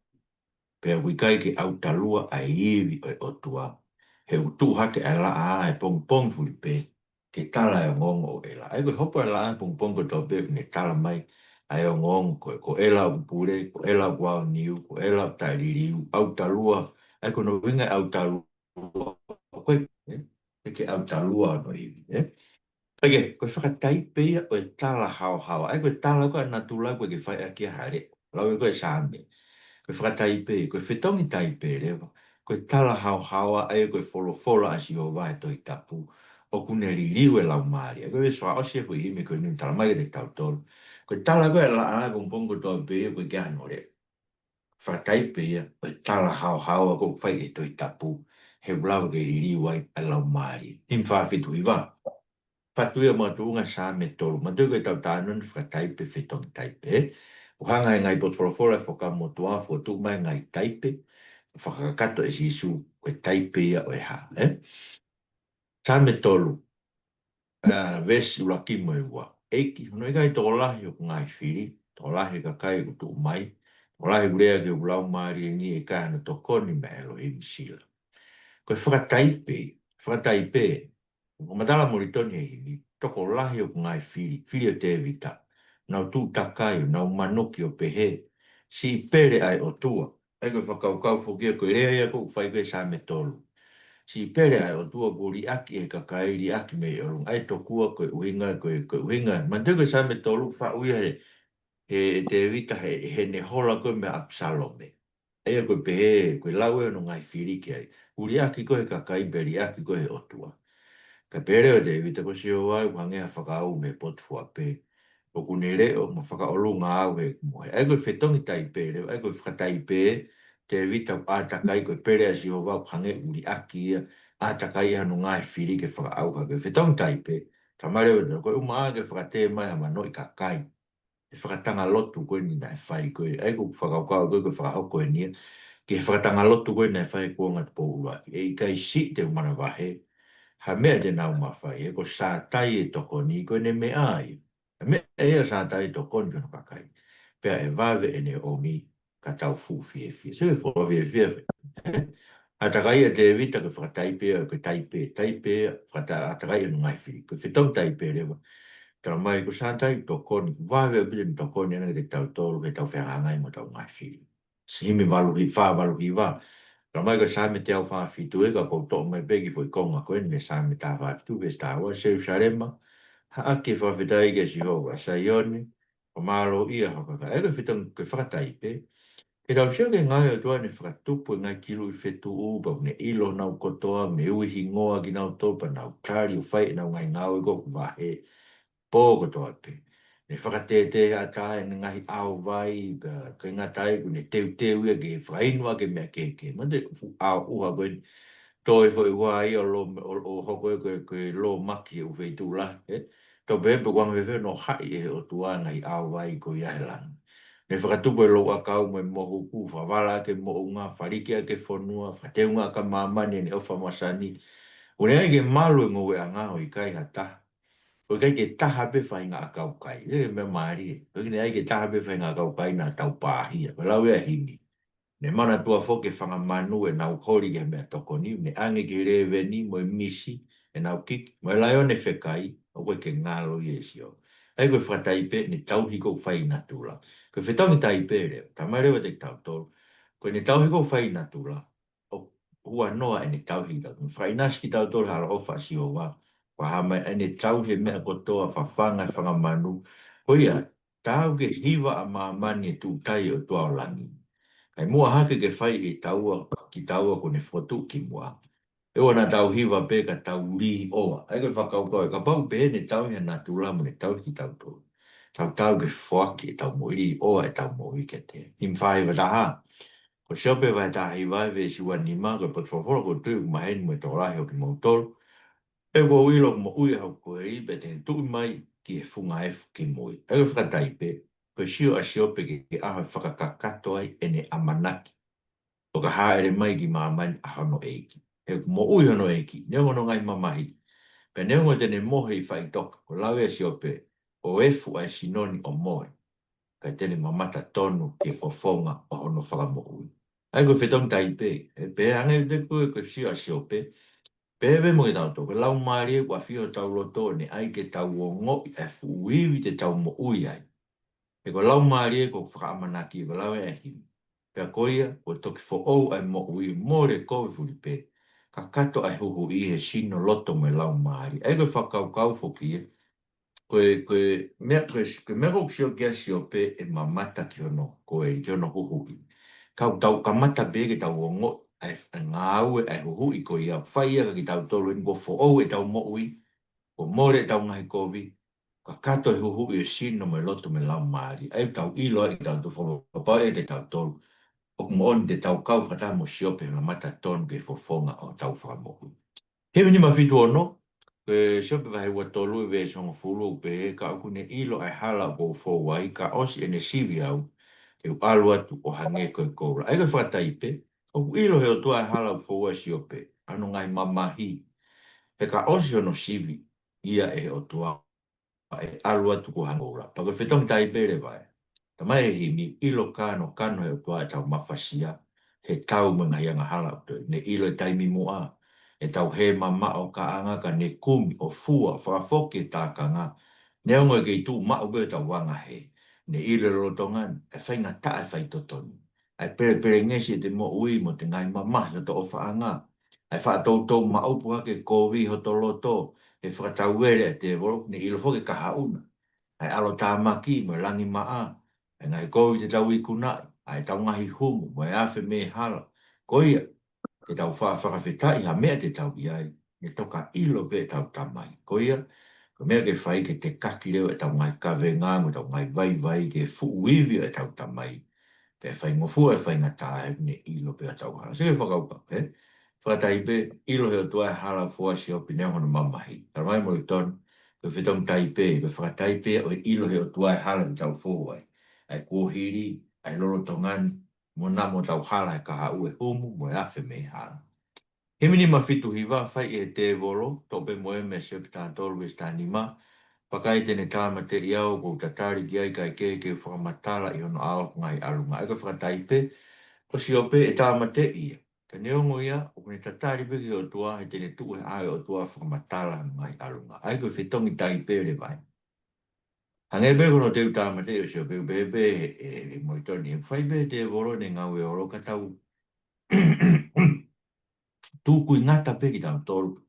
Pea wikai ke au talua a iwi o tua. He utu hake a la a e pong pong fuli pe. Ke tala e ngongo o e la. Ai koe hopo e la a pong pong ko tau pe ne tala mai. Ai o ngongo ko e la upure, ko e la wao niu, ko e la taiririu, au talua. Ai koe no winga au talua. Koe, ke au talua no iwi. Ake, koe whakatai pia o e tala hao hao. Ai koe tala koe na tula koe ke whai aki a hare. Lau e koe saame. Koe whakataipe, koe whetongi taipe rewa. Koe tala hao hawa ai koe wholo whola a si o vai toi tapu. O kune li liu e lau maari. Koe we swa osi e fui hime koe nui tala mai te tau tolu. Koe tala koe la a kong pongo toi pe koe kia hanore. Whakataipe ia, koe tala hao hawa koe whai e toi tapu. He ulawa ke li liu ai a lau maari. Him whawhitu i wa. Patuia ma tuunga sa me tolu. Ma tuke tau tānun whakataipe whetongi taipe. O hanga e ngai pot wholofola e whaka motua fo tu mai ngai taipe. Whakakato e sisu e taipe ia o e ha. Sa me tolu. Vesi ulaki mo e ua. Eiki, no i kai tō lahi o ngai whiri. Tō lahi ka kai o tu mai. Tō lahi urea ke ulau maari e ni e kai hana tokoni me Elohim sila. Koe whakataipe. O matala moritoni e hini. Toko lahi o ngai whiri. Whiri o te evita. Nau tū takai o nau manoki o pehe. Si pere ai o tua. Ai koe whakaukau whokia koe rea ia koe whai koe sa me tolu. Si pere ai o tua ko ri aki e kakai ri aki me i orung. Ai tokua koe uhinga koe uhinga. Ma te koe sa me tolu wha uia he te evita he ne hola koe me Absalome. Ai koe pehe koe laue no ngai whiri ki ai. Uri aki koe kakai be ri aki koe o tua. Ka pere o te evita ko si o wai whangea whakau me potu whape. O kunere o mo whakaolu ngā au he kumohe. Ai koe whetongi tai pere, ai koe whakatai pere, te vita ātakai koe pere a si o wau hange uri aki ia, ātakai anu ngā e whiri ke whakaau ka koe whetongi tai pere. Ta mare o koe uma a ke whakate mai hama no i kakai. E whakatanga lotu koe ni nai whai koe, ai koe whakaukau koe koe whakahoko e nia, ke whakatanga lotu koe nai whai koe ngat po uruaki. E i kai si te umana wahe, ha mea te nau mawhai, e ko sā tai e toko ni koe ne me ai. Ha mea e a sā tai toko ni koe no kakai. Pea e vave e ne omi ka tau fu fie fie. Se fo fie fie fie. A takai e te vita ke whakataipe, ke taipe, taipe, a takai e ngai fie. Ke whetau taipe rewa. Tara mai ko sa tai to kon va ve bin to kon ne te tau to ke tau fe hanga mo tau ngai fi. Si mi valu hi fa valu hi va. Tara mai ko sa me te au fa fi tu e ka ko to mai begi foi konga ko ne sa me ta va tu ve sta wa se usarema. Ha ake fa fe tai ke si ho wa sa yoni. O malo ia ha ka. E ko fitan ke fa tai pe. E tau sia ke ngai o tua ne whakatupu ngai kilu i whetu uba ne ilo nau kotoa me ui hingoa ki nau topa nau kari o whai nau ngai ngau i goku wahe pōko toa te. Ne whakatete a tae ne ngahi au vai, ka inga tae ku ne teu teu ia ke whainua ke mea keke. Ma te au uha koe toi fo i wā i o lo o hoko e koe lo maki e uwhei tū la. Tau pepe wang wewe no hai e o tua ngai au vai ko i ahelang. Ne whakatupu e lo a kau me mohu ku, whawala ke mo unga, wharike a ke whonua, whateunga ka mamani ne o whamasani. Unea ke malu e ngoe a ngā o i kai hata. O kai ke taha pe whainga a kau kai. E me maari e. O kine ai ke taha pe whainga a kau kai na tau pāhia. Ko lau ea hini. Ne mana tua fo ke whanga manu e nau kori ke mea toko ni. Ne ange ke rewe ni mo e misi e nau kik. Mo e lai o ne whekai. O koe ke ngalo i e sio. Ai koe whataipe ne tau hiko whaina tula. Koe whetau ni taipe reo. Tamai rewa te tau tolu. Koe ne tau hiko whaina tula. O hua noa e ne tau hika. Whainaski tau tolu hala ofa si o wa. Wahama ene tau he mea kotoa whawhanga whangamanu. Hoia, tau ke hiwa a maamani e tū tai o tua o langi. Kai mua hake ke whai e taua ki taua ko ne whotu ki mua. E wana tau hiwa pe ka tau lihi oa. Ai koe whakau koe, ka pau pe ne tau he nā tūlamu ne tau ki tau tō. Tau tau ke whaki e tau mo lihi oa e tau mo ike te. Him whai wa taha. Ko siope vai tahi vai ve siwa nima koe pat whawhora ko tui kumaheni mo e tō rahi o ki mautolu. E wo uilo mo ui hau koe i be tene tui mai ki e funga e fuki moi. E o whakatai pe, koe sio a sio pe ke aha whakakakato ai e ne amanaki. O ka haere mai ki mamani a hono eiki. E mo ui hono eiki, neongo no ngai mamahi. Pe neongo tene mohe i whai toka, ko lawe a sio pe, o efu ai sinoni o moe. Kai tene mamata tonu ke fofonga o hono whakamo ui. Ai koe whetong tai pe, e pe ange te koe sio a sio pe, Pepe mo i tau tō, ka lau maari e kua whio tau loto ne ai ke tau o ngō i e fuiwi te tau mo ui ai. E ko lau maari e ko whakaamanaki e ko lau e ahimi. Pea koia, ko toki fo ou ai mo ui mōre kowe furi pe. Ka kato ai huhu i he sino loto mo i lau maari. E ko whakau kau foki e. Koe mea kok sio kia sio pe e mamata ki ono koe i ki ono huhu i. Kau tau kamata pe ke tau o ngō ai ngā au e huhu i ko ia whaia ka ki tau tolu in ko fo ou e tau mo ui, ko more e tau ngahi kovi, ka kato e huhu i e sino me loto me lau maari, ai tau ilo ai tau tu wholo, papa e te tau tolu, o mo on te tau kau whata mo siope ma mata ton ke fofonga o tau whamo ui. He mini ma fitu ono, ke siope vahe ua tolu e ve songo fulu pe ka aku ne ilo ai hala ko fo wai ka osi e ne sivi au, te alu atu o hange koe koura. Ai ka whataipe, o ilo he o tua e hala fo wai siope, anu ngai mamahi, he ka osi ono sivi, ia e o tua e alu atu ko hange koura. Pako whetong tai pere vai. Ta mai e himi, ilo kano he o tua e tau mawhasia, he tau mga hianga hala o ne ilo e taimi mua, e tau he mama o ka anga ka ne kumi o fua, whakafoke e tā ka ngā, neongo e kei tū mao be tau wanga he, ne ilo rotongan, e whainga ta e whai totonu. Ai pere ngesi e te mo ui mo te ngai mama o to o whaanga, ai whaatou mao puha ke kōwi ho to loto, e whakatau ere te voro, ne ilo foke ka hauna. Ai alo tā maki mo langi maa, ai ngai kōwi te tau i kunai, ai tau ngahi humu, mo e awhi me hala, koia, te tau whakawhetai ha mea te tau iai, ne toka ilo pe tau tamai. Koia, ko mea ke whai ke te kaki leo e tau ngai kawe ngā, mo tau ngai vai ke fuuiwi e tau tamai. Pe whai ngofua e whai ngata e ne ilo pe a tau hala. Sige whakaupa, whakatai pe ilo heo tua e hala fua si opi neo hono mamahi. Tara mai mo i ton, pe whetong tai pe whakatai pe o ilo heo tua e hala ni tau fua ai. Ai kuohiri, ai lolo tongan, mo namo tau hala e kaha ue humu, mo e awhi me hala. He mini mawhitu hiwa, whai e te volo, tope moe me se pita tolu e stani ma, pakai tene tāma te iau ko tatari ki ai kai ke whakamatala i hono ao ngai alunga. Eka whakataipe, o si ope e tāma te ia. Ka neongo ia, o kone tatari pe ki o tua, he tene tu e ai o tua whakamatala ngai alunga. Eka whetongi taipe le vai. Hange be kono te uta mate o sio be mo toni fai be te voro ne ngau e oro ka tau tu kui ngata pe ki tau tolu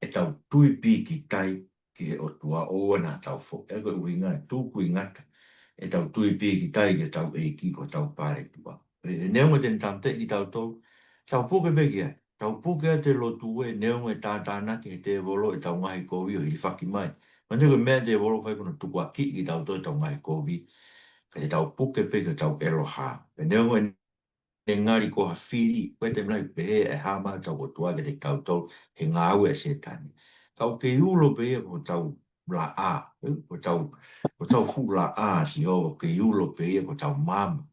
e tau tui pi ki tai ki he o tua o na tau fo e ko uinga tu kui ngata e tau tui pi ki tai ki tau e ki ko tau pare tua e neonga ten tante ki tau tolu tau puke be ki ai tau puke te lo tu e neonga e tātāna ki he te voro e tau ngahi kovi o hiri whaki mai ma te ko mea te voro whai kono tuku a ki tau tolu tau ngahi kovi ka te tau puke pe ki tau eloha e neonga e ngari ko hawhiri, koe te mnai pehe e hama tau o tua ke te kautau he ngāu e se tani. Kau ke iulo pehe ko tau la a, ko tau fu la a si o ke iulo pehe ko tau mama,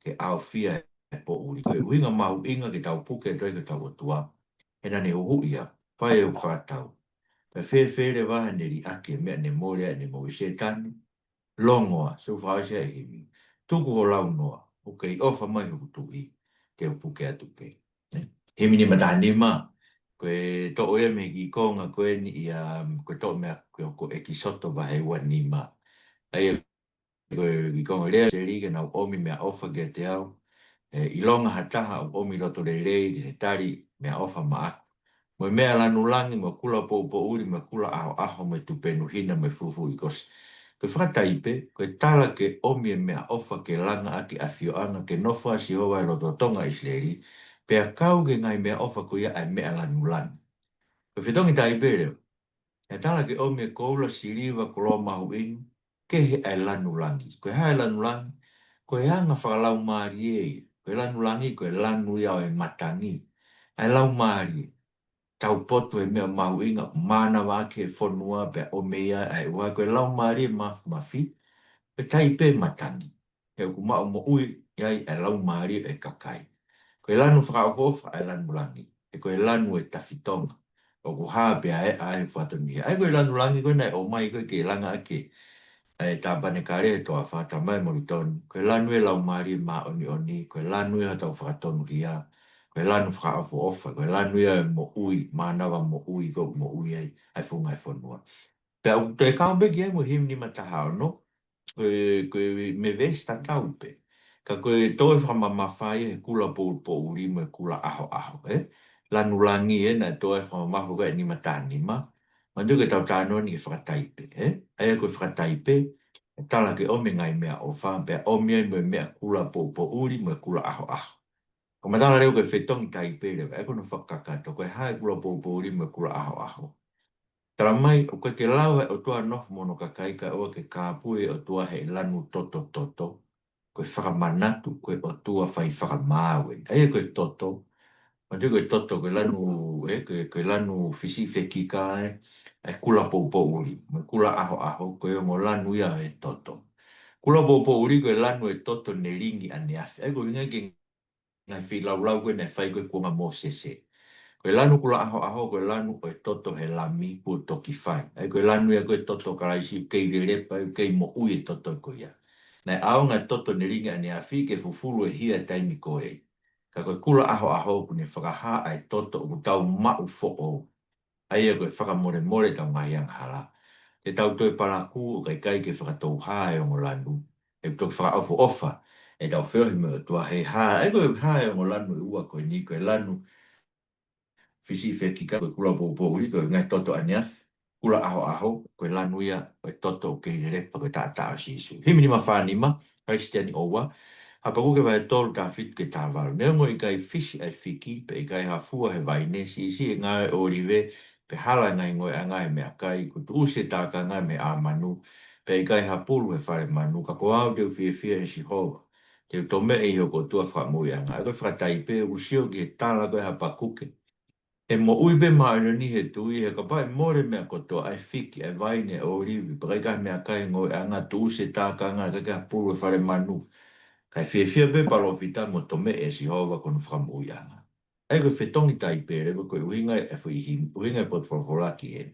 ke au fia e po uri. Koe uinga mau inga ke tau puke toi ke tau o tua, he nane uhu ia, pai e u whātau. Pe whē whēre waha neri ake mea ne morea ne mo i se tani, longoa, so whaase e himi. Tuku ho lau noa, o kei ofa mai huku tu i, ke o puke atu pe. Himi ni matani ma, koe to oe me ki konga koe ni ia, koe to mea koe ko e ki soto wahe ua ni ma. Ai koe ki konga rea se rige na omi mea ofa ke te au, i longa hataha o omi roto le rei, ni tari mea ofa ma aku. Mo mea lanu langi, mo kula po uri, mo kula aho aho me tu penu hina me fufu i kosi. Koe whakataipe, koe tala ke omi e mea ofa ke langa aki a whioanga ke nofa si hoa e roto tonga isleri, pea kau ke ngai mea ofa ko ia ai mea lanu langi. Koe whitongi taipe reo, e tala ke omi e koula siriva kolo mahu ingu, ke he ai lanu langi. Koe hae lanu langi, koe hanga whakalau maari e, koe lanu langi, koe lanu iau e matangi, ai lau maari e. Tau potu e mea mahu inga, mana wake e whanua pe o mea ai ua koe lau maari e mafi, pe tai pe matangi. He ku mao mo ui, iai e lau maari e kakai. Koe lanu whakaofofa e lanu langi, e koe lanu e tawhitonga. O ku haa pe ae ae whatoni. Ai koe lanu langi koe nei o mai koe ke langa ake. E tāpane kare e toa whata mai moritoni. Koe lanu e lau maari e maa oni oni, koe lanu e hatau whakatonu ria. Koe lanu whakaofo ofa, koe lanu e mo ui, manawa mo ui, ko mo ui ai, ai whunga e whanua. Te au te kaumbe mo himni mataha no, koe me vesta taupe. Ka koe toi whamamawhai e kula po uri me kula aho aho, Lanu langi e na toi whamamafu koe ni matani ma. Mandu ke tau tāno ni ke whakataipe, Aia koe whakataipe, tala ke ome ngai mea o whampe, ome me mea kula po uri me kula aho aho. Ko matala reo koe whetong taipe reo, e kono whakakato, koe hae kula po uri me kula aho aho. Tara mai, o koe ke lawa o tua nofu mono ka kaika o ke kāpue o tua he lanu toto toto. Koe whakamanatu, koe o tua whai whakamāwe. Aia koe toto. Ma te koe toto, koe lanu, koe lanu whisi whekika e kula pou uri. Ma kula aho aho, koe o mo lanu ia e toto. Kula pou uri koe lanu e toto ne ringi ane afe. Ai koe inga ke ngai whi lau lau koe ne whai koe kunga mō sese. Koe lanu kula aho aho, koe lanu koe toto he lami pu toki whai. Ai koe lanu ia koe toto karaisi kei rerepa, kei mo ui e toto koe ia. Nei aonga toto ne ringa ni a fi ke fufulu e hia taimi koe. Ka koe kula aho aho kune whakaha ai toto o tau mau fo o. Ai e koe whakamore more tau ngai ang hala. Te tau toi paraku o kai kai ke whakatou hae o lanu. E tau whakaofu ofa. E tau whiohi me o tua hei hae. Ai koe hae o lanu e ua koe ni koe lanu. Fisi fe ki ka kula po uri ko ngai toto aniaf kula aho aho ko lanu ia ko toto ke re pa ko ta ta si su himi ni mafani ma Christian owa ha pa ko ke vai tol ta fit ke ta va ne mo i kai fisi ai fiki pe i kai ha fua he vai ne si ngai orive pe hala ngai ngoi ngai me kai ku tu se ta ka ngai me a manu pe i kai ha pulu he fare manu ka ko au de fi si ho te to me e ho ko tu fa mo ia ngai ko fa tai pe usio ke tala ko ha pa kuke e mo ui be maana ni he tui he ka pai more mea koto ai fiki ai vaine o rivi preka mea kai ngoi anga tu se tā ka anga ka pulu e whare manu kai fia be palo fita mo tome e si hova kono whakamu ui anga ai koe whetongi tai pere koe uhinga e whi him uhinga e pot whoraki he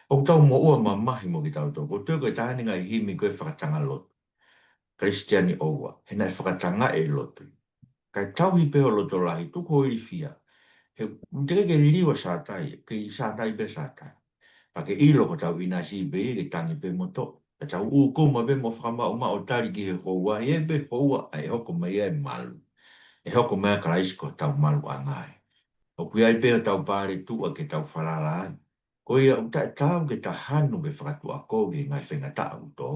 o tau mo ua ma mahi mo ki tau tō ko tui koe tahani ngai himi koe whakatanga lot Christiani oua he nai whakatanga e lotu kai tau hi peo loto lahi tuko i fia he teke ke liwa sātai, ke sātai pe sātai. Pa ke ilo ko tau ina si be ke tangi pe moto. E tau u kuma be mo whakama o ma o tari ki he hoa, e be hoa ai hoko mai e malu. E hoko mai a karaisko tau malu a ngai. O kui ai pēr tau pāre tua ke tau whalala ai. Ko ia o ta tau ke ta hanu be whakatu a kogi ngai whenga ta au tō.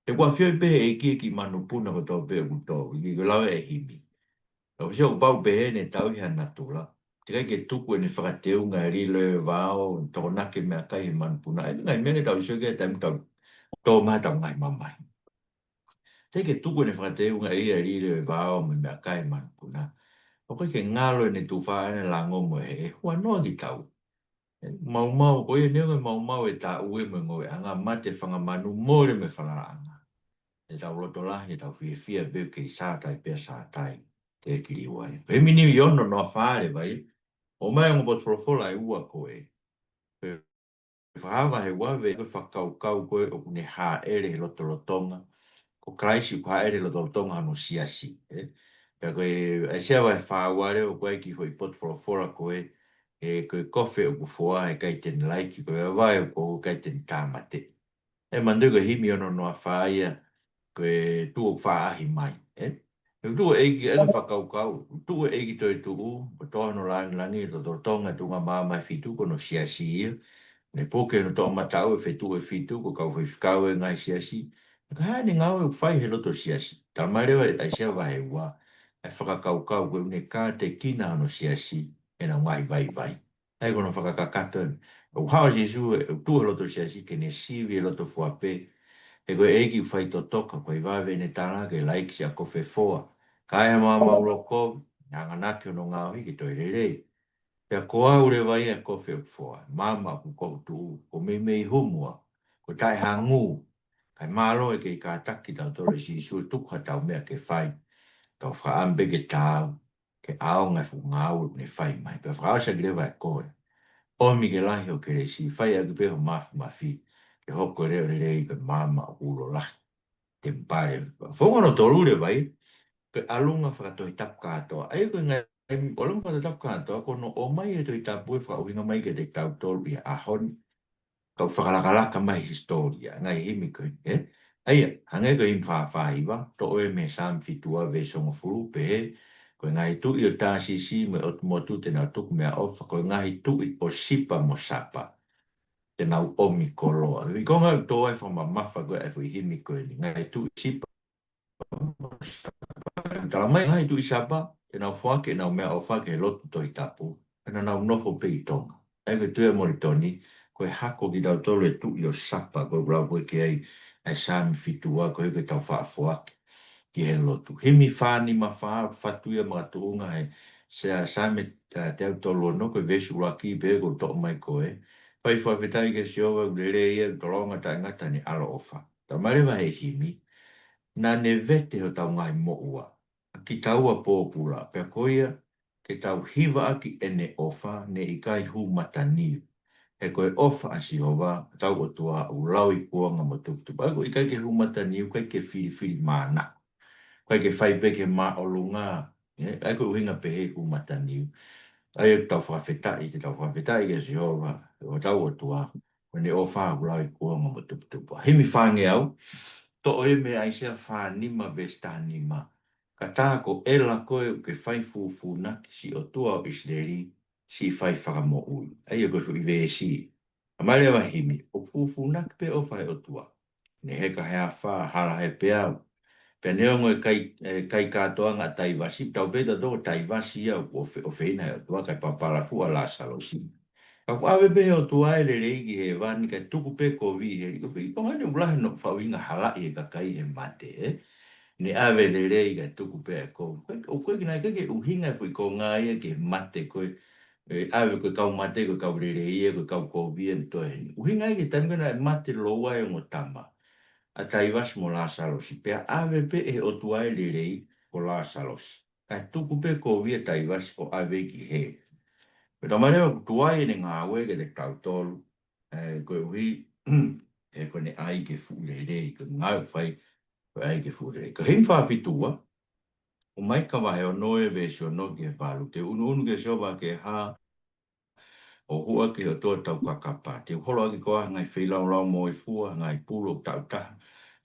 E kua whioi pē e ki manu puna ko tō pē u tō, i ki lawe e himi. O se o pau pē ne tau i hana tula. Te kai ke tuku e ne whakateu ngai rile vāo, tō nake mea kai he manu puna. E ngai mea tau iso ke tau tau tō mā tau ngai mamai. Te ke tuku e ne whakateu ngai rile vāo me mea kai manu puna. O kai ke ngalo e ne tu wha ane lango mo he, hua noa ki tau. Mau mau, ko ia neo mau mau e tā ue me ngoe anga mate whangamanu mōre me whanaranga. E tau roto lahi, e tau whia beo ke i sātai pia sātai te kiri wai. Pe mini i ono noa whaare vai, o mai ang bot whorofola e ua koe. Pe whahawa he wawe, koe whakau kau koe o kune hā ere he loto rotonga. Ko kraisi ko hā ere loto rotonga hano siasi. Pe koe, e sea wai whaaware o koe ki hoi pot whorofola koe, e koe kofe o kufoa e kai ten laiki, koe vai o koe kai ten tāmate. E mandu koe himi ono noa whaia, koe tuo whaahi mai. E tuo eiki, e whakau kau, tuo eiki toi tuku, o toa no langi langi, to tortonga tunga maa mai fitu, kono siasi ia, ne poke no toa matau e whetu e fitu, ko kau whiwhikau e ngai siasi, ka hae ni ngau e whai he loto siasi, ta mai rewa ai sea wahe ua, e whakakau kau, koe une kā te kina ano siasi, e na ngai vai vai. Ai kono whakakakato, o hawa jesu, tuo loto siasi, kene siwi e loto fuape, e koe eiki whai to toka, koe wawe ne tāna ke laiki si a kofe foa. Ka ea maa mauroko, hanga nake no ngā hui ki toi rerei. Pea koa ure vai a kofe o foa, mama ku kou tu, ko me mei humua, ko tai hangu, kai malo e ke i kā taki tau tore si isu tukha tau mea ke whai, tau whaambe ke tāu, ke ao ngai fu ngāu ne whai mai, pea whaasa ki rewa e koe. O mi ke lahi o ke resi, whai a ki peho mafu mafi, ke hoko reo rerei ke mama o ulo lahi. Te mpare. Whongono toru le vai, ke alunga whakatoi tapu katoa. Ai koe ngai, o lunga whakatoi tapu katoa, kono o mai e toi tapu e whakauhinga mai ke te tau toru i ahon. Kau whakalakalaka mai historia, ngai himi koe. Aia, hangai koe im whawhaiwa, to oe me sam fitua ve songo furu pe he, koe ngai tu i o tāsisi me o motu te nau tuku mea ofa, koe ngai tu i o sipa mo sapa. Te nau omi koloa. I konga tō e whama mawha koe e whi himi koe ni, ngai tu i sipa. Tala mai ngai tu i sapa, e nau whake, nau mea o whake he lotu toi tapu, e na nau nofo pe i tonga. E koe tue mori toni, koe hako ki tau tolu e tu i o sapa, koe rau koe ke ai sami fitua, koe koe tau wha whake ki he lotu. Himi whani ma wha, whatuia mga tuunga he, se sami te au tolu no, koe vesu raki pe, koe toko mai koe, pai whawhetai ke siowa, ure ia, toronga ta ngata ni alo ofa. Ta marewa he himi, na ne vete ho tau ngai moua. Ki taua pōpura, pia koia, ke tau hiva aki ene ofa, ne i kai hu mataniu. E koe ofa a Sihova, tau o tua u lau i kuanga mo tuktupa. Ako i kai ke hu mataniu, kai ke whiri mana. Kai ke whaipe ke ma o lunga. Ai koe uhinga pehe hu mataniu. Ai tau whawhetai, te tau whawhetai ke Sihova, o tau o tua, ne ofa u lau i kuanga mo tuktupa. Himi whange au, to e me ai sea whanima vesta nima. Ka tāko ela koe o ke whai fufu naki si o tua o Isleri si whai whakamo ui. Ai o koe fu i VSI. A mai lewa himi, o fufu naki pe o whai o tua. Ne heka hea wha hala he pe au. Pe neongo kai katoa ngā taivasi, tau beta tō taivasi au o whina o tua kai papalafu a la salosi. Ka awe be o tua e le reiki he wani kai tuku pe ko vi he. I ko hane ulahe no whawinga halai e ka kai he mate, ne ave le rei ga tuku pe ko o ko kina ke uhinga foi ko ngai ke mate ko ave ko kau mate ko kau le rei ko kau ko bien to e uhinga ke tanga na mate lo wa e ngotama a taivas mo la salos pe ave pe e o tua le rei ko la salos ka tuku pe ko vi taivas ko ave ki he pero mare o tua e nga we ke le kau tol ko wi e ko ne ai ke fu le rei ko nga fai ai ke fu le ko him fa fitua o mai ka wahe o noe ve sio no ke palu te unu ke so ba ke ha o hua ki o tō tau kakapa. Te holo aki koa ngai whilau lau mo e fua, ngai pūlo tau ta.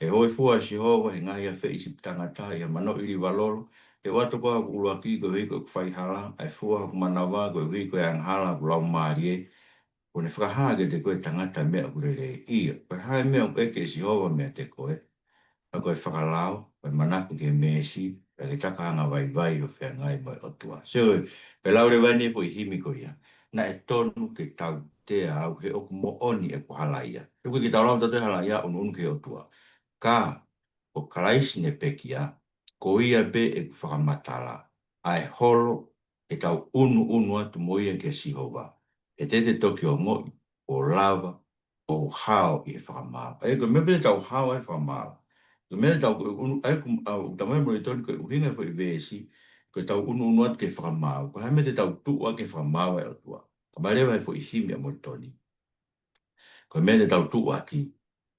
E hoi fua si hoa, he ngai a whi isi tangata, i a mano iri walolo. E watu koa ulu aki ko hiko kwhai hala, ai fua manawa ko hiko e anghala ko lau maari e. Ko ne whakahage te koe tangata mea kurere ia. Koe hae mea eke si hoa mea te koe. A koe whakalao, koe manaku ke mesi, e ke takahanga vai vai o whea ngai mai o tua. So, pe laure vani fo i himi ko ia. Na e tonu ke tau te au he oku mo oni e ko halaia. E koe ki tau lau tate halaia unu unu ke o tua. Ka, o karaisi ne pekia, ko ia be e ku whakamatala. Ai holo e tau unu unu atu mo ia ke sihova. E te toki o ngoi, o lava, o hao i e whakamau. E koe mepe tau hao e whakamau. Ko mea tau ai ku au tamai mo ton ko uhinga foi vesi ko tau unu at ke whamau ko hame te tau tu a ke whamau e tua ko mai lewa foi himia mo toni ko mea te tau tu a ki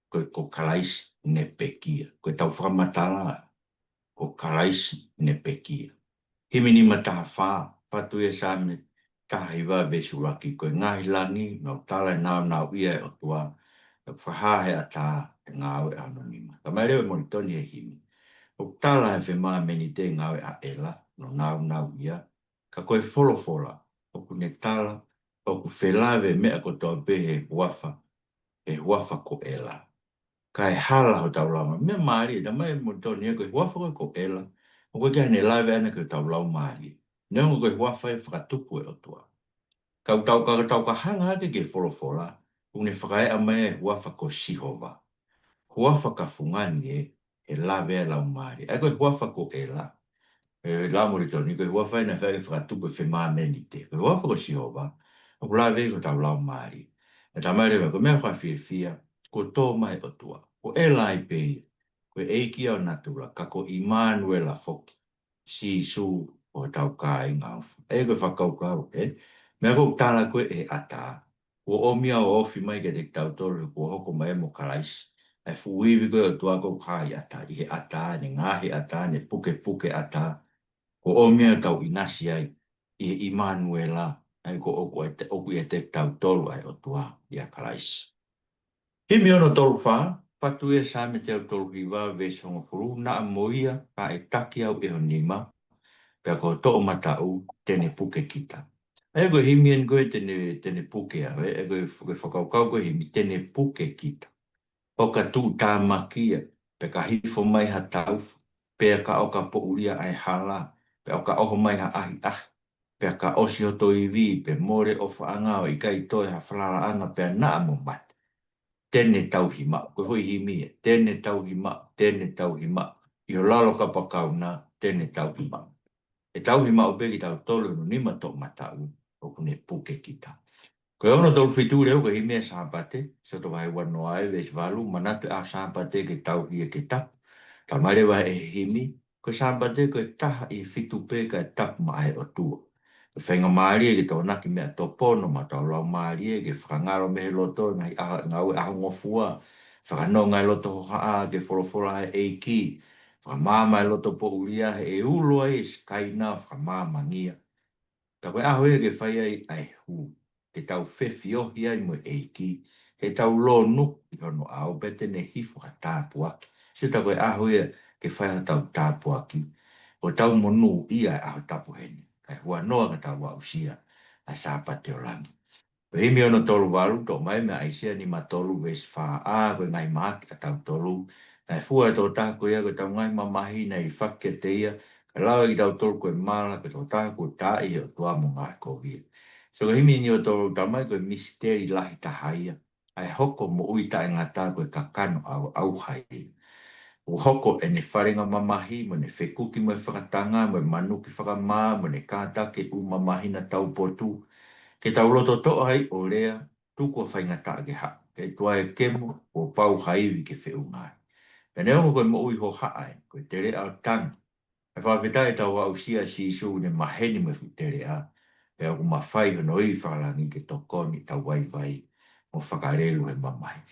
ko kalais ne pekia ko tau whamatala ko kalais ne pekia himi ni mata fa patu e same tahiwa vesuraki ko ngai langi no tala na ia e tua whahahe ata ngā awe anonima. Ka mai lewa mo toni e himi. O tala e whema meni te ngawe a ela, no nau ia, ka koe wholofola, o ku ne tala, o ku whelawe mea ko tō pe he huafa ko ela. Ka e hala ho tau lama, mea maari, ta mai mo tōni e koe huafa ko ela, o koe kia ne lawe ana koe tau lau maari. Nea ngo koe huafa e whakatupu e o tua. Ka tau ka hanga ake ke wholofola, ku ne whakae a mai e huafa ko sihova. Huafa ka fungani e lawe e lau maari. Ai koe huafa ko ela, la mori toni koe huafa ina whae whakatupu e whema meni te. Koe huafa ko sihova, o ku lawe ko tau lau maari. E tamarewa, ko mea wha fia, ko tō mai o tua. Ko ela i pei, koe eiki au natura, ka ko Immanuela foki, si su o tau ka i ngāwha. E koe whakaukau, mea ko tāna koe e ata, ko omia o ofi mai ke te tau tolu, ko hoko mai mo karaisi. E fuiwi koe o tua ko kai ata, i he ata, ne ngahi ata, ne puke puke ata, ko omia tau inasi ai, i he Immanuela, ai ko oku e te tau tolu ai o tua, i a karaisi. Himi ono tolu wha, patu e sa me te au tolu hiwa, ve songo furu, na moia, ka e taki au e honima, pea ko to'o matau, tene puke kita. E koe himi en koe tene puke au, e koe whakaukau koe himi, tene puke kita. O ka tū tā makia, pe ka hifo mai ha tau, pe ka o ka po uria ai hala, pe o ka oho mai ha ahi ahi, pe ka osi o to iwi, pe more o whaanga o i kai toi ha whalala anga pe na mo mat. Tene tau hima, koe hoi himi e, tene tau hima, i o lalo ka pakau na, tene tau hima. E tau hima o peki tau tolu no nima to matau, o kune puke kita. Koe ono tolu whitu reo ka himi e sāpate, sa to vai wano ai ves valu, manatu a sāpate ke tau hia ke tap. Ta marewa e himi, koe sāpate koe taha i whitu pe ka tap mai o tua. Whainga maari e ke tau naki mea tō pono ma tau lau maari e ke whakangaro mehe loto ngai ngau e aho ngofua. Whakano ngai loto haa ke wholofola e eiki. Whakamama e loto po uria e uloa e skaina whakamama ngia. Ka koe aho e ke whai ai hu. Ke tau whewhi ohi ai mo eiki. He tau lo nuk i hono au pete ne hifo ha tāpuaki. Si ta koe aho e ke whai ha tau tāpuaki. O tau monu ia e aho tapu heni. Kai hua noa ka tau wa usia. Ai sāpate o langi. Himi ono tolu walu, tō mai mea aisia ni ma tolu ves wha a, koe ngai maaki a tau tolu. Nai fua e tō tāko ia, koe tau ngai mamahi nei whake te ia, ka lawa i tau tolu koe mala, koe tō tāko tā i o tua mo ngā kovia. So himi ni o tolu tau mai koe misteri lahi tahaia, ai hoko mo ui tae ngā tā koe kakano au hai. O hoko e ne wharenga mamahi, mo ne whekuki mo e whakatanga, mo e manuki whakamā, mo ne kātake u mamahi na tau potu. Ke tau loto to ai o rea, tuko whainga ta ke ha. Ke tua e kemo o pau haiwi ke whiu ngai. Pe neo koe mo ui ho haai, koe te rea o tangi. E whawheta e tau au sia si isu ne maheni me fu te rea. Pe au ma whai hono i whakalangi ke tokoni tau wai vai mo whakarelu he mamai.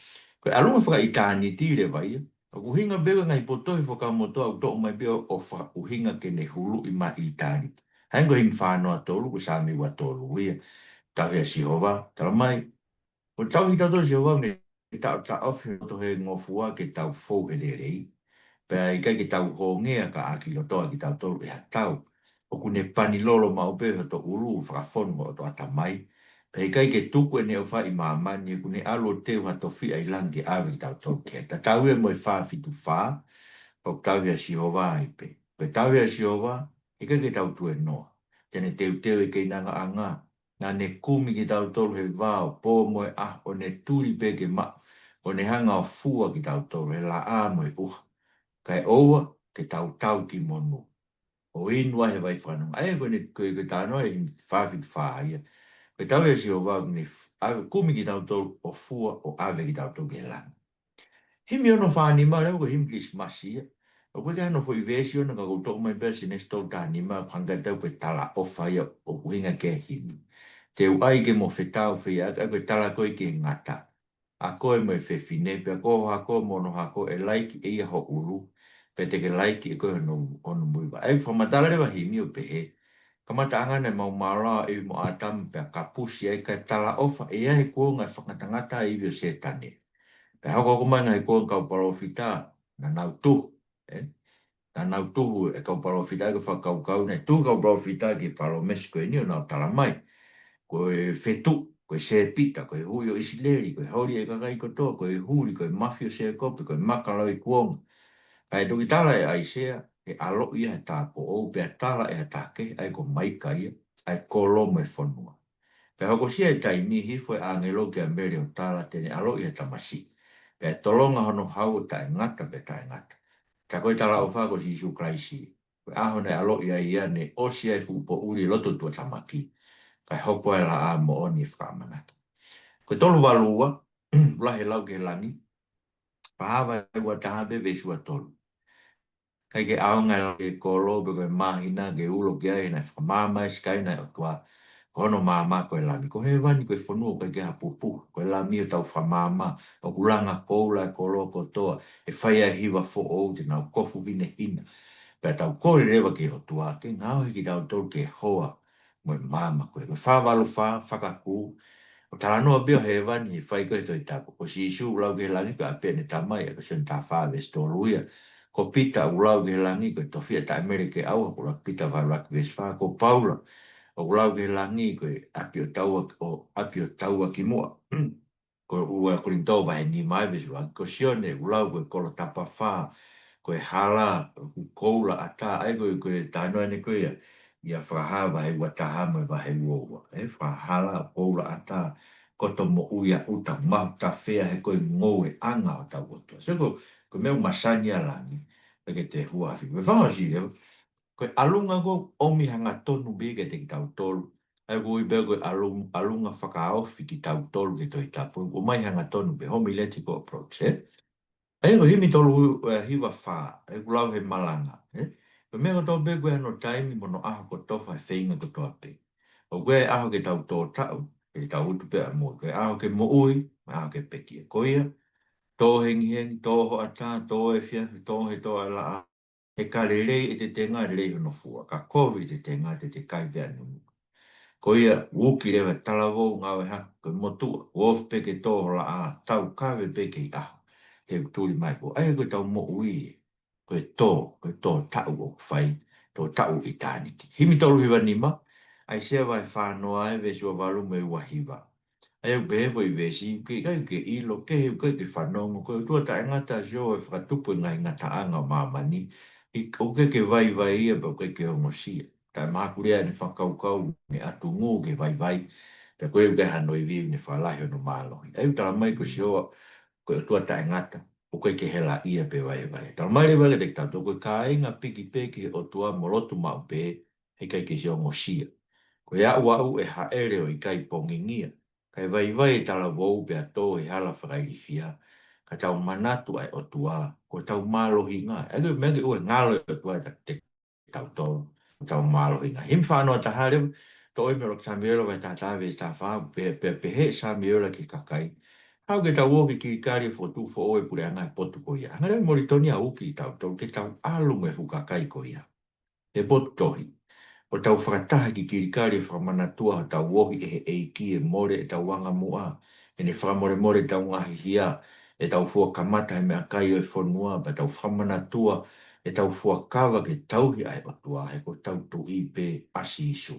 Koe alunga whaka i tāni tīre vai, o uhinga bewa ngai potoi whakamoto au tō mai bewa o whaka uhinga ke ne hulu i ma i tāni. Haingo him whānoa tolu, ko sāmi wa tolu ia. tau hea Sihova, tala mai. O tau hi tau Sihova me tau ta ofi to he ngofua ke tau fou he le rei. Pea i kai ke tau ho ngea ka aki lo toa ki tau tolu e ha tau. O kune pani lolo ma upe ho to uru whakafonu o to ata mai. Pea i kai ke tuku e ne o wha i maamani e kune alo teu ha to fi ai langi awe ki tau tolu ke. Ta tau e mo i wha fitu wha. O tau hea Sihova ai pe. Pe tau hea Sihova, i kai ke tau tu e noa. Tene teu teu e kei nanga a ngā. Nā ne kumi ki tau tolu he vāo, pō moe ah, o ne turi pe ke ma, o ne hanga o fua ki tau tolu, he la a moe uha. Kai oua, ke tau tau ki monu. O inua he vai whanau. Ai, koe tānoa e whawhit whāia. Koe tau e si o wau ni kumi ki tau tolu o fua, o ave ki tau tolu ke langa. Himi ono whanima, reo ko himi kis masia. O koe ka no fo i vesi ona ka koutou mai pēsi nesto tānima, panga tau pe tala ofa ia o kuhinga ke himi. Te uai ke mo whetau whia, a koe tala koe ke ngata. A koe mo e whewhine, pe a koe hako mono hako e laiki e ia ho uru, pe te ke laiki e koe onu muiwa. E whamatala rewa himi o pehe. Kamata angana mau mara e mo atam pe a kapusi e ka tala ofa e ahe kua ngai whakatangata e iwi o setane. Pe hako ako mai ngai kua kau parofita, na nau tu. Na nau tu e kau parofita e ka whakau kau, ne tu kau parofita ki palo mesko e ni o nau tala mai. Koe fetu, koe se pita, koe hui o isileri, koe hori e kakai kotoa, koe huri, koe mafio se kope, koe makalau i kuonga. Kai toki tala e aisea, e alo ia he tāpo ou, pea tala e atake, ai ko maika ia, ai kolo me whanua. Pea hoko sia e taimi hifo e angelo ke ambere o tala, tene alo ia tamasi. Pea tolonga hono hau ta e ngata pe ta e ngata. Ta koe tala o whako si isu kraisi. Koe aho ne alo ia ne osia e fupo uri loto tua tamaki. Kai hopo e la a mo oni whamanata. Ko tolu walua, lahe lau ke langi, pahawa e ua tahabe vesua tolu. Kai ke aonga ke kolo, pe koe mahina, ke ulo ke ai, nai whamama e skai nai o tua hono mama koe lami. Ko he wani koe whanua koe ke hapupu, koe lami o tau whamama, o kulanga koula e kolo kotoa, e whaia hiwa fo ou te nau kofu hine hina. Pea tau kore rewa ke o tua, ke ngau hiki tau tolu ke hoa, moe mama koe. Koe whawalu whakaku, o tala noa beo he wani, he whai koe toi tapo. Ko si isu ulau ke langi, ka apea ne tamai, ko sen ta whawe storuia. Ko pita ulau ke langi, ko tofia ta Amerike aua, ko la pita vai rak vesfa, ko paula, o ulau ke langi, ko api o taua ki mua. Ko ua kurintou vai ni mai vesua, ko sione ulau ko kolo tapa wha, ko e hala, ko koula ata, ai ko e tānoa ne koe ia whahawa he watahama e wahe uoua. Whahala, koula ata, koto mo uia uta mau ta whea he koe ngou e anga o tau otua. So ko meu masani alangi, ke te huafi. Me whanga si koe alunga ko omi hanga tonu bege te ki tau tolu. Ai ko i beo koe alunga whakaofi ki tau tolu ke toi tapu. O mai hanga tonu be homiletical approach, Ai ko himi tolu hiwa wha, ai ko lau he malanga, Ko mea koto be koe ano taimi mono aho ko tofa e whainga ko toa pe. O koe aho ke tau tō tau, ke tau utu pe a mua. Koe aho ke mo ui, aho ke peki e koia. Tō hengi hengi, tō ho ata, tō e fia, tō he tō ala a. He ka rerei e te tenga rerei hono fua. Ka kovi te tenga te te kai vea numu. Ko ia wuki rewa talavou ngawe ha, ko motua, wof peke tō la a, tau kawe peke i aho. He tuli mai ko, ai ko tau mo ui e. Koe tō tau o whai, tō tau i tāniti. Himi tolu hiwa nima, ai sea vai whānoa e vesi o walu me wahiwa. Ai au behevo i vesi, ke kai ke ilo, ke heu kai ke whanongo, koe tua ta ngata sio e whakatupu ngai ngata anga o mamani, o ke vai vai ia, pa ke hongo sia. Ta mākurea ni whakaukau, ni atu ngū ke vai vai, pe koe uke hanoi viu ni whalahi o no mālohi. Ai utala mai ko sio, koe tua ta ngata, o koe ke hela ia pe vai vai. Tala mai le waka te tato, koe ka inga piki peki o tua molotu mau pe, he kai ke sio ngosia. Koe au au e haere o i kai pongingia, kai vai vai tala wou pe ato e hala whakairifia, ka tau manatu ai o tua, ko tau mālohi ngā. Ege mege ue ngalo o tua te tau tō, tau mālohi ngā. Him whānoa ta hare, tō i mero ka mero vai tā tāwe tā whā, pe he sa mero ki kakai. Hau ke tau oki ki kari fo tu fo oe pure anga e potu ko ia. Hanga mori toni a uki tau tau, ke tau alunga e fukakai ko ia. Te potu tohi. O tau whakataha ki kirikari whamanatua o tau wohi e ki e more e tau wanga mua. E ne whamore more tau ngahi hia. E tau fua kamata he mea kai o e whanua. Pa tau whamanatua e tau fua kawa ke tauhi ai o tua. He ko tau tu i pe asi isu.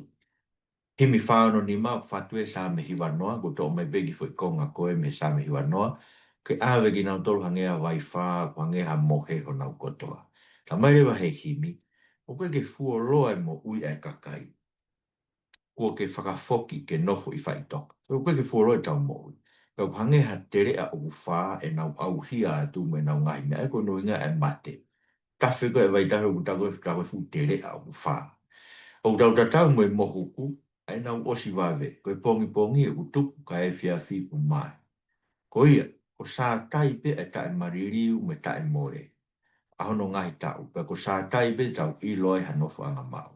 Himi whaono ni mau whatue sa me hiwa noa. Ko tō mai begi fo i konga koe me sa me hiwa noa. Ke awe ki nau tolu hangea vai wha. Hangea mohe ho nau kotoa. Ta mai rewa he himi. O koe ke fua loa e mo ui e kakai. Kua ke whakafoki ke noho i whaitoka. O koe ke fuoro e tau mohi. Kau hange ha tere a uku whaa e nau au hia atu me nau ngai mea e ko no inga e mate. Tawhi ko e vai tahu ku tau e kawe fu tere a uku whaa. O tau tatau mo e mohu ku, ai nau osi wawe, ko e pongi pongi e utuku ka e fia fi ku mai. Ko ia, ko sā tai pe e tae maririu me tae more. Ahono ngai tau, pe ko sā tai pe tau i loe hanofu anga mau.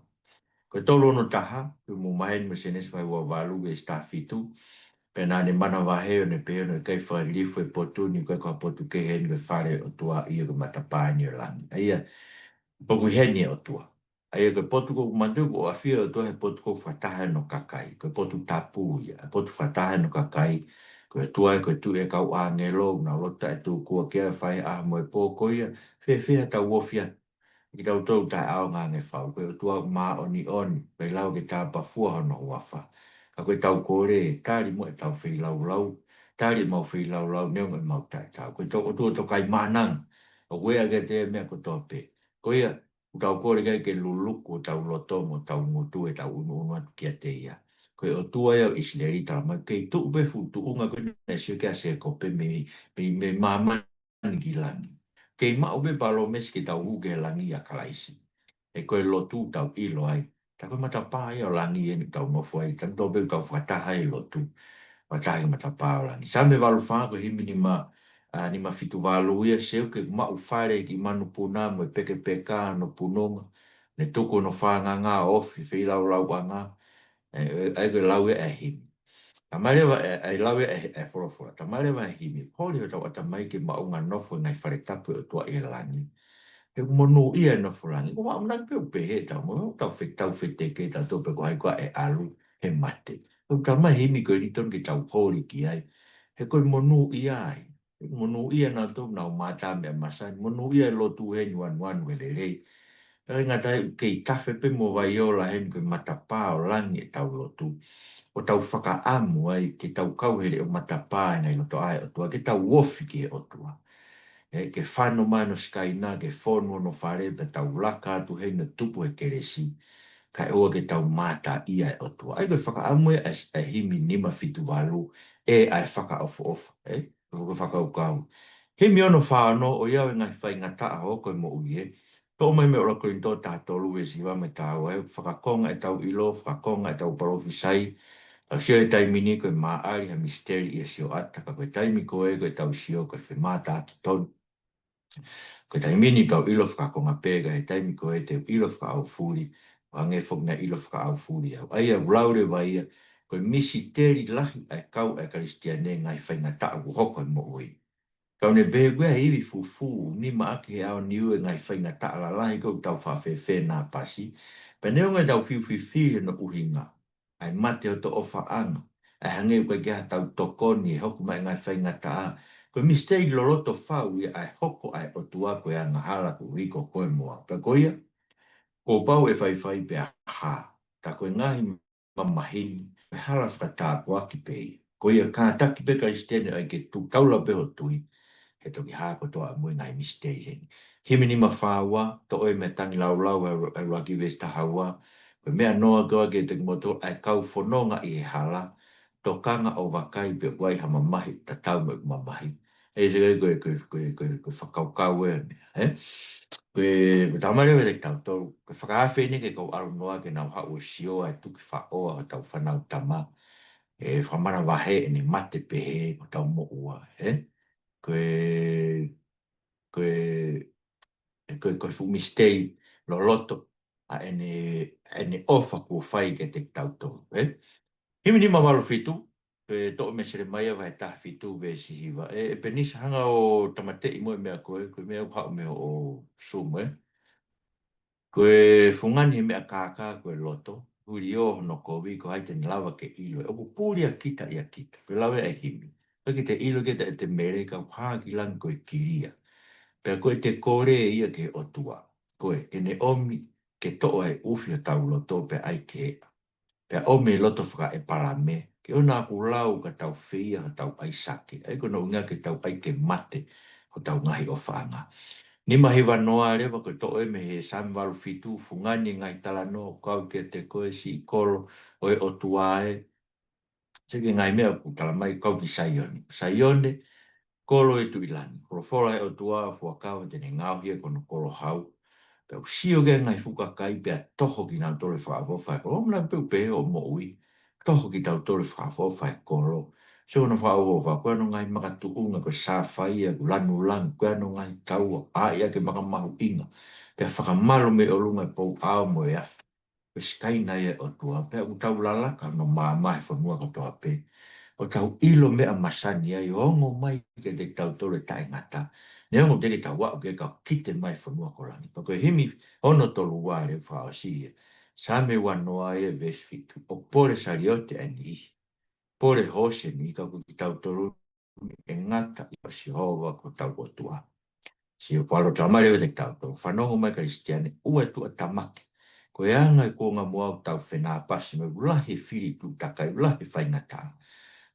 Ko tolo no taha, pe mo mahen me senes vai wa walu e staffitu, pe nā ne mana wahe o ne peo ne kai whailifu e potu ni kai ka potu ke hen ke whare o tua ia ke matapāni o langi. Aia, poku heni o tua. Aia ke potu ko mandu ko a fia o tua he potu ko whataha no kakai, ke potu tapu ia, potu whataha no kakai, ko e tua e ko tu e kau a ngelo, na lota e tu kua kia whai a mo e pōko ia, whea tau wofia i tau tau tai ao ngā nge whau, koe o tua mā oni oni, pei lau ke tā pafua hono uawha. Ka koe tau kore, tāri mo e tau whi lau lau, tāri mau whi lau lau, neonga e mau tai tau. Koe tau o tua tau kai mānang, o wea ke te mea ko tō pe. Koe ia, tau kore kai ke luluku o tau loto mo tau ngutu e tau unu unu atu kia te ia. Koe o tua ia o isleri tau, ma kei tu upe futu unga koe ne sio kia se kope me māmani ki langi. Kei mau be palo mes ki tau uke langi a kalaisi. E koe lotu tau ilo ai. Ta koe matapā ia o langi e ni tau nofu ai. Tam tō be tau whataha e lotu. Wataha ki matapā o langi. Sa me walu whaa ko himi ni ma fitu walu ia seu ke mau whare ki manu puna mo e peke peka no punonga. Ne tuku no whaa ngā ngā ofi whi lau lau anga. E koe lau e himi. Ta malewa e lawe e whorofora. Ta malewa e himi. Hori o tau ata mai ke maunga nofu ngai whare tapu o tua i langi. E mono ia no fulangi. Ko wa mna pe pe he ta mo tau fe te ke ta to pe ko ai ko e alu he mate. O ka mai himi ko ni ton ke tau hori ki ai. He ko mono ia ai. Mono ia na to na mata me masa. Mono ia lo tu he wan wele le. Ka nga tai ke ta fe pe mo vai o la hen ko mata pa o langi e tau lo tu. O tau whaka amu ai ke tau kau hele o mata pa ngai lo to ai o tua. Ke tau wofi ki o tua. Ke whano mano skaina, ke whono no whare, pe tau laka atu hei na tupu e keresi, ka e oa ke tau mata ia e otua. Ai koe whaka amue e himi nima fitu walu, e ai whaka ofu ofu, koe whaka au kau. Himi ono whano, o iau e ngai whai ngata a ho koe mo uie, tō mai me ora koe tō tātolu e siwa me tāu, whakakonga e tau ilo, whakakonga e tau parofisai, au sio e taimini koe maa ari ha misteri e sio ata, ka koe taimi koe koe tau sio koe whemata atu tonu. Ko tai mini tau ilo whakakonga pēga he taimi ko e te ilo whakau furi, o ange whok na ilo whakau furi au. Aia ulaure vai ia, ko misi teri lahi ai kau ai karistiane ngai whainga taa ku hoko mo ui. Kau ne bēgwea iwi fufu, ni maaki he au niu e ngai whainga taa la lahi kau tau whawhewhe nā pasi, pa neonga tau whiwhiwhi no uhinga, ai mate o to ofa anga, ai hange koe kia tau tokoni e hoku mai ngai whainga taa, ko mistake loroto whau ia ai hoko ai o tua koe a ngahala ko riko koe mua. Pa koia, ko pau e whai pe a ha. Ta koe ngahi mamahini, e hala whakata ko aki pei. Koia ka taki pe kristene ai ke tu kaula pe ho tui. He toki ha ko toa mui ngai mistake heni. Himi ni ma whaua, to oi me tangi lau lau e raki vesta haua. Koe mea noa koa ke te moto ai kau whanonga i he hala. To kanga o wakai pe wai ha mamahi, ta tau me mamahi. E se koe whakaukau e me, Koe tamare me te tau tau, koe whakawhi ni ke kau aru noa ke nau hau o sio ai tuki whaoa o tau whanau tama. E whamana wahe e ni mate pehe ko tau mo ua, Koe, koe, koe fu mistei lo loto, a ene ofa kua whai ke te tau tau, Himi ni mamalu fitu, pe to me sere mai vai ta fitu ve si hiva. E penisa hanga o tamate i mo mea koe, koe mea uha o mea o sumu, Koe fungani mea kākā koe loto, uri o no kovi ko hai te lawa ke ilo. Oku pūri a kita i a kita, koe lawe e himi. Koe ki te ilo ke te mere ka pāki lang koe kiria. Pea koe te kore ia ke otua. Koe, ke ne omi ke toa e ufi o tau loto pe ai ke ea. Pea omi loto whaka e para me. Ke ona aku lau ka tau whia ka tau ai sake. Ai kono unga ke tau ai ke mate o tau ngahi o whaanga. Ni mahi wanoa rewa ko to e me he samwaru fitu fungani ngai tala no kau ke te koe si kolo o e o tuae. Seke ngai mea ku tala mai kau ki saione. Saione kolo e tu ilani. Kolo fora e o tua fua kau te ne ngau hia kono kolo hau. Pea usio ke ngai fuka kai pea toho ki nau tole whaafo whae kolo. Omna peu pe o mo ui. Toho ki tau tole whaafo whae kolo. So na whaafo whae koe no ngai makatu unga ko sa whaia ku lanu lang koe no ngai tau a ia ke makamahu inga. Pea whakamalo me o lunga pou ao mo e afi. Pe skaina ia o tua. Pea u tau lalaka no maa mai whanua ko toa pe. O tau ilo mea masani ai ongo mai ke te tau tole tae ngata. Ne ongo te tau wau ke kau kite mai whanua ko lani. Pako himi ono tolu wale whao siye. Sa me wanoa e vesfitu. O pore sariote ani ihi. Pore hose mi ka ku tau tolu e ngata i o si hova ko tau o tua. Si o paro tamare o te tau tolu. Whanongo mai kristiane ua tu a tamaki. Ko e anga i ko ngā mua tau whenā pasi me ulahi whiri tu takai ulahi whaingataa.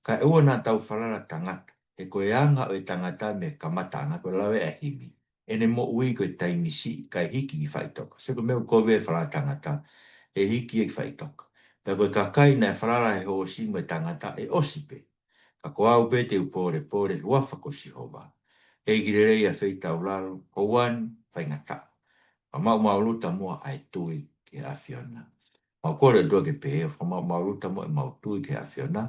Ka e ua nā tau whalara tangata, e koe anga o e tangata me kamatanga ko lawe e himi. E ne mo ui koe taimisi ka hiki ki whaitoka. Se ko meu koe e whalara tangata, e hiki e whaitoka. Ka koe kakai na e whalara e ho si mo e tangata e osipe. Ka ko au pe te upore pore huafa ko si hova. E girerei a whaita ulalo, o wan whaingata. Ka mau mauluta mua ai tui ki a Fiona. Mau kore dua ke pe, o mau mauluta mua e mau tui ki a Fiona.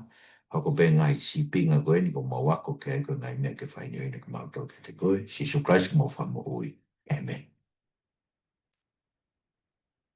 Ako pe ngai si pinga koe ni ko mau wako ke ko ngai mea ke whainio ina ke mau tau ke te koe. Si su Christ mo wha mo ui. Amen.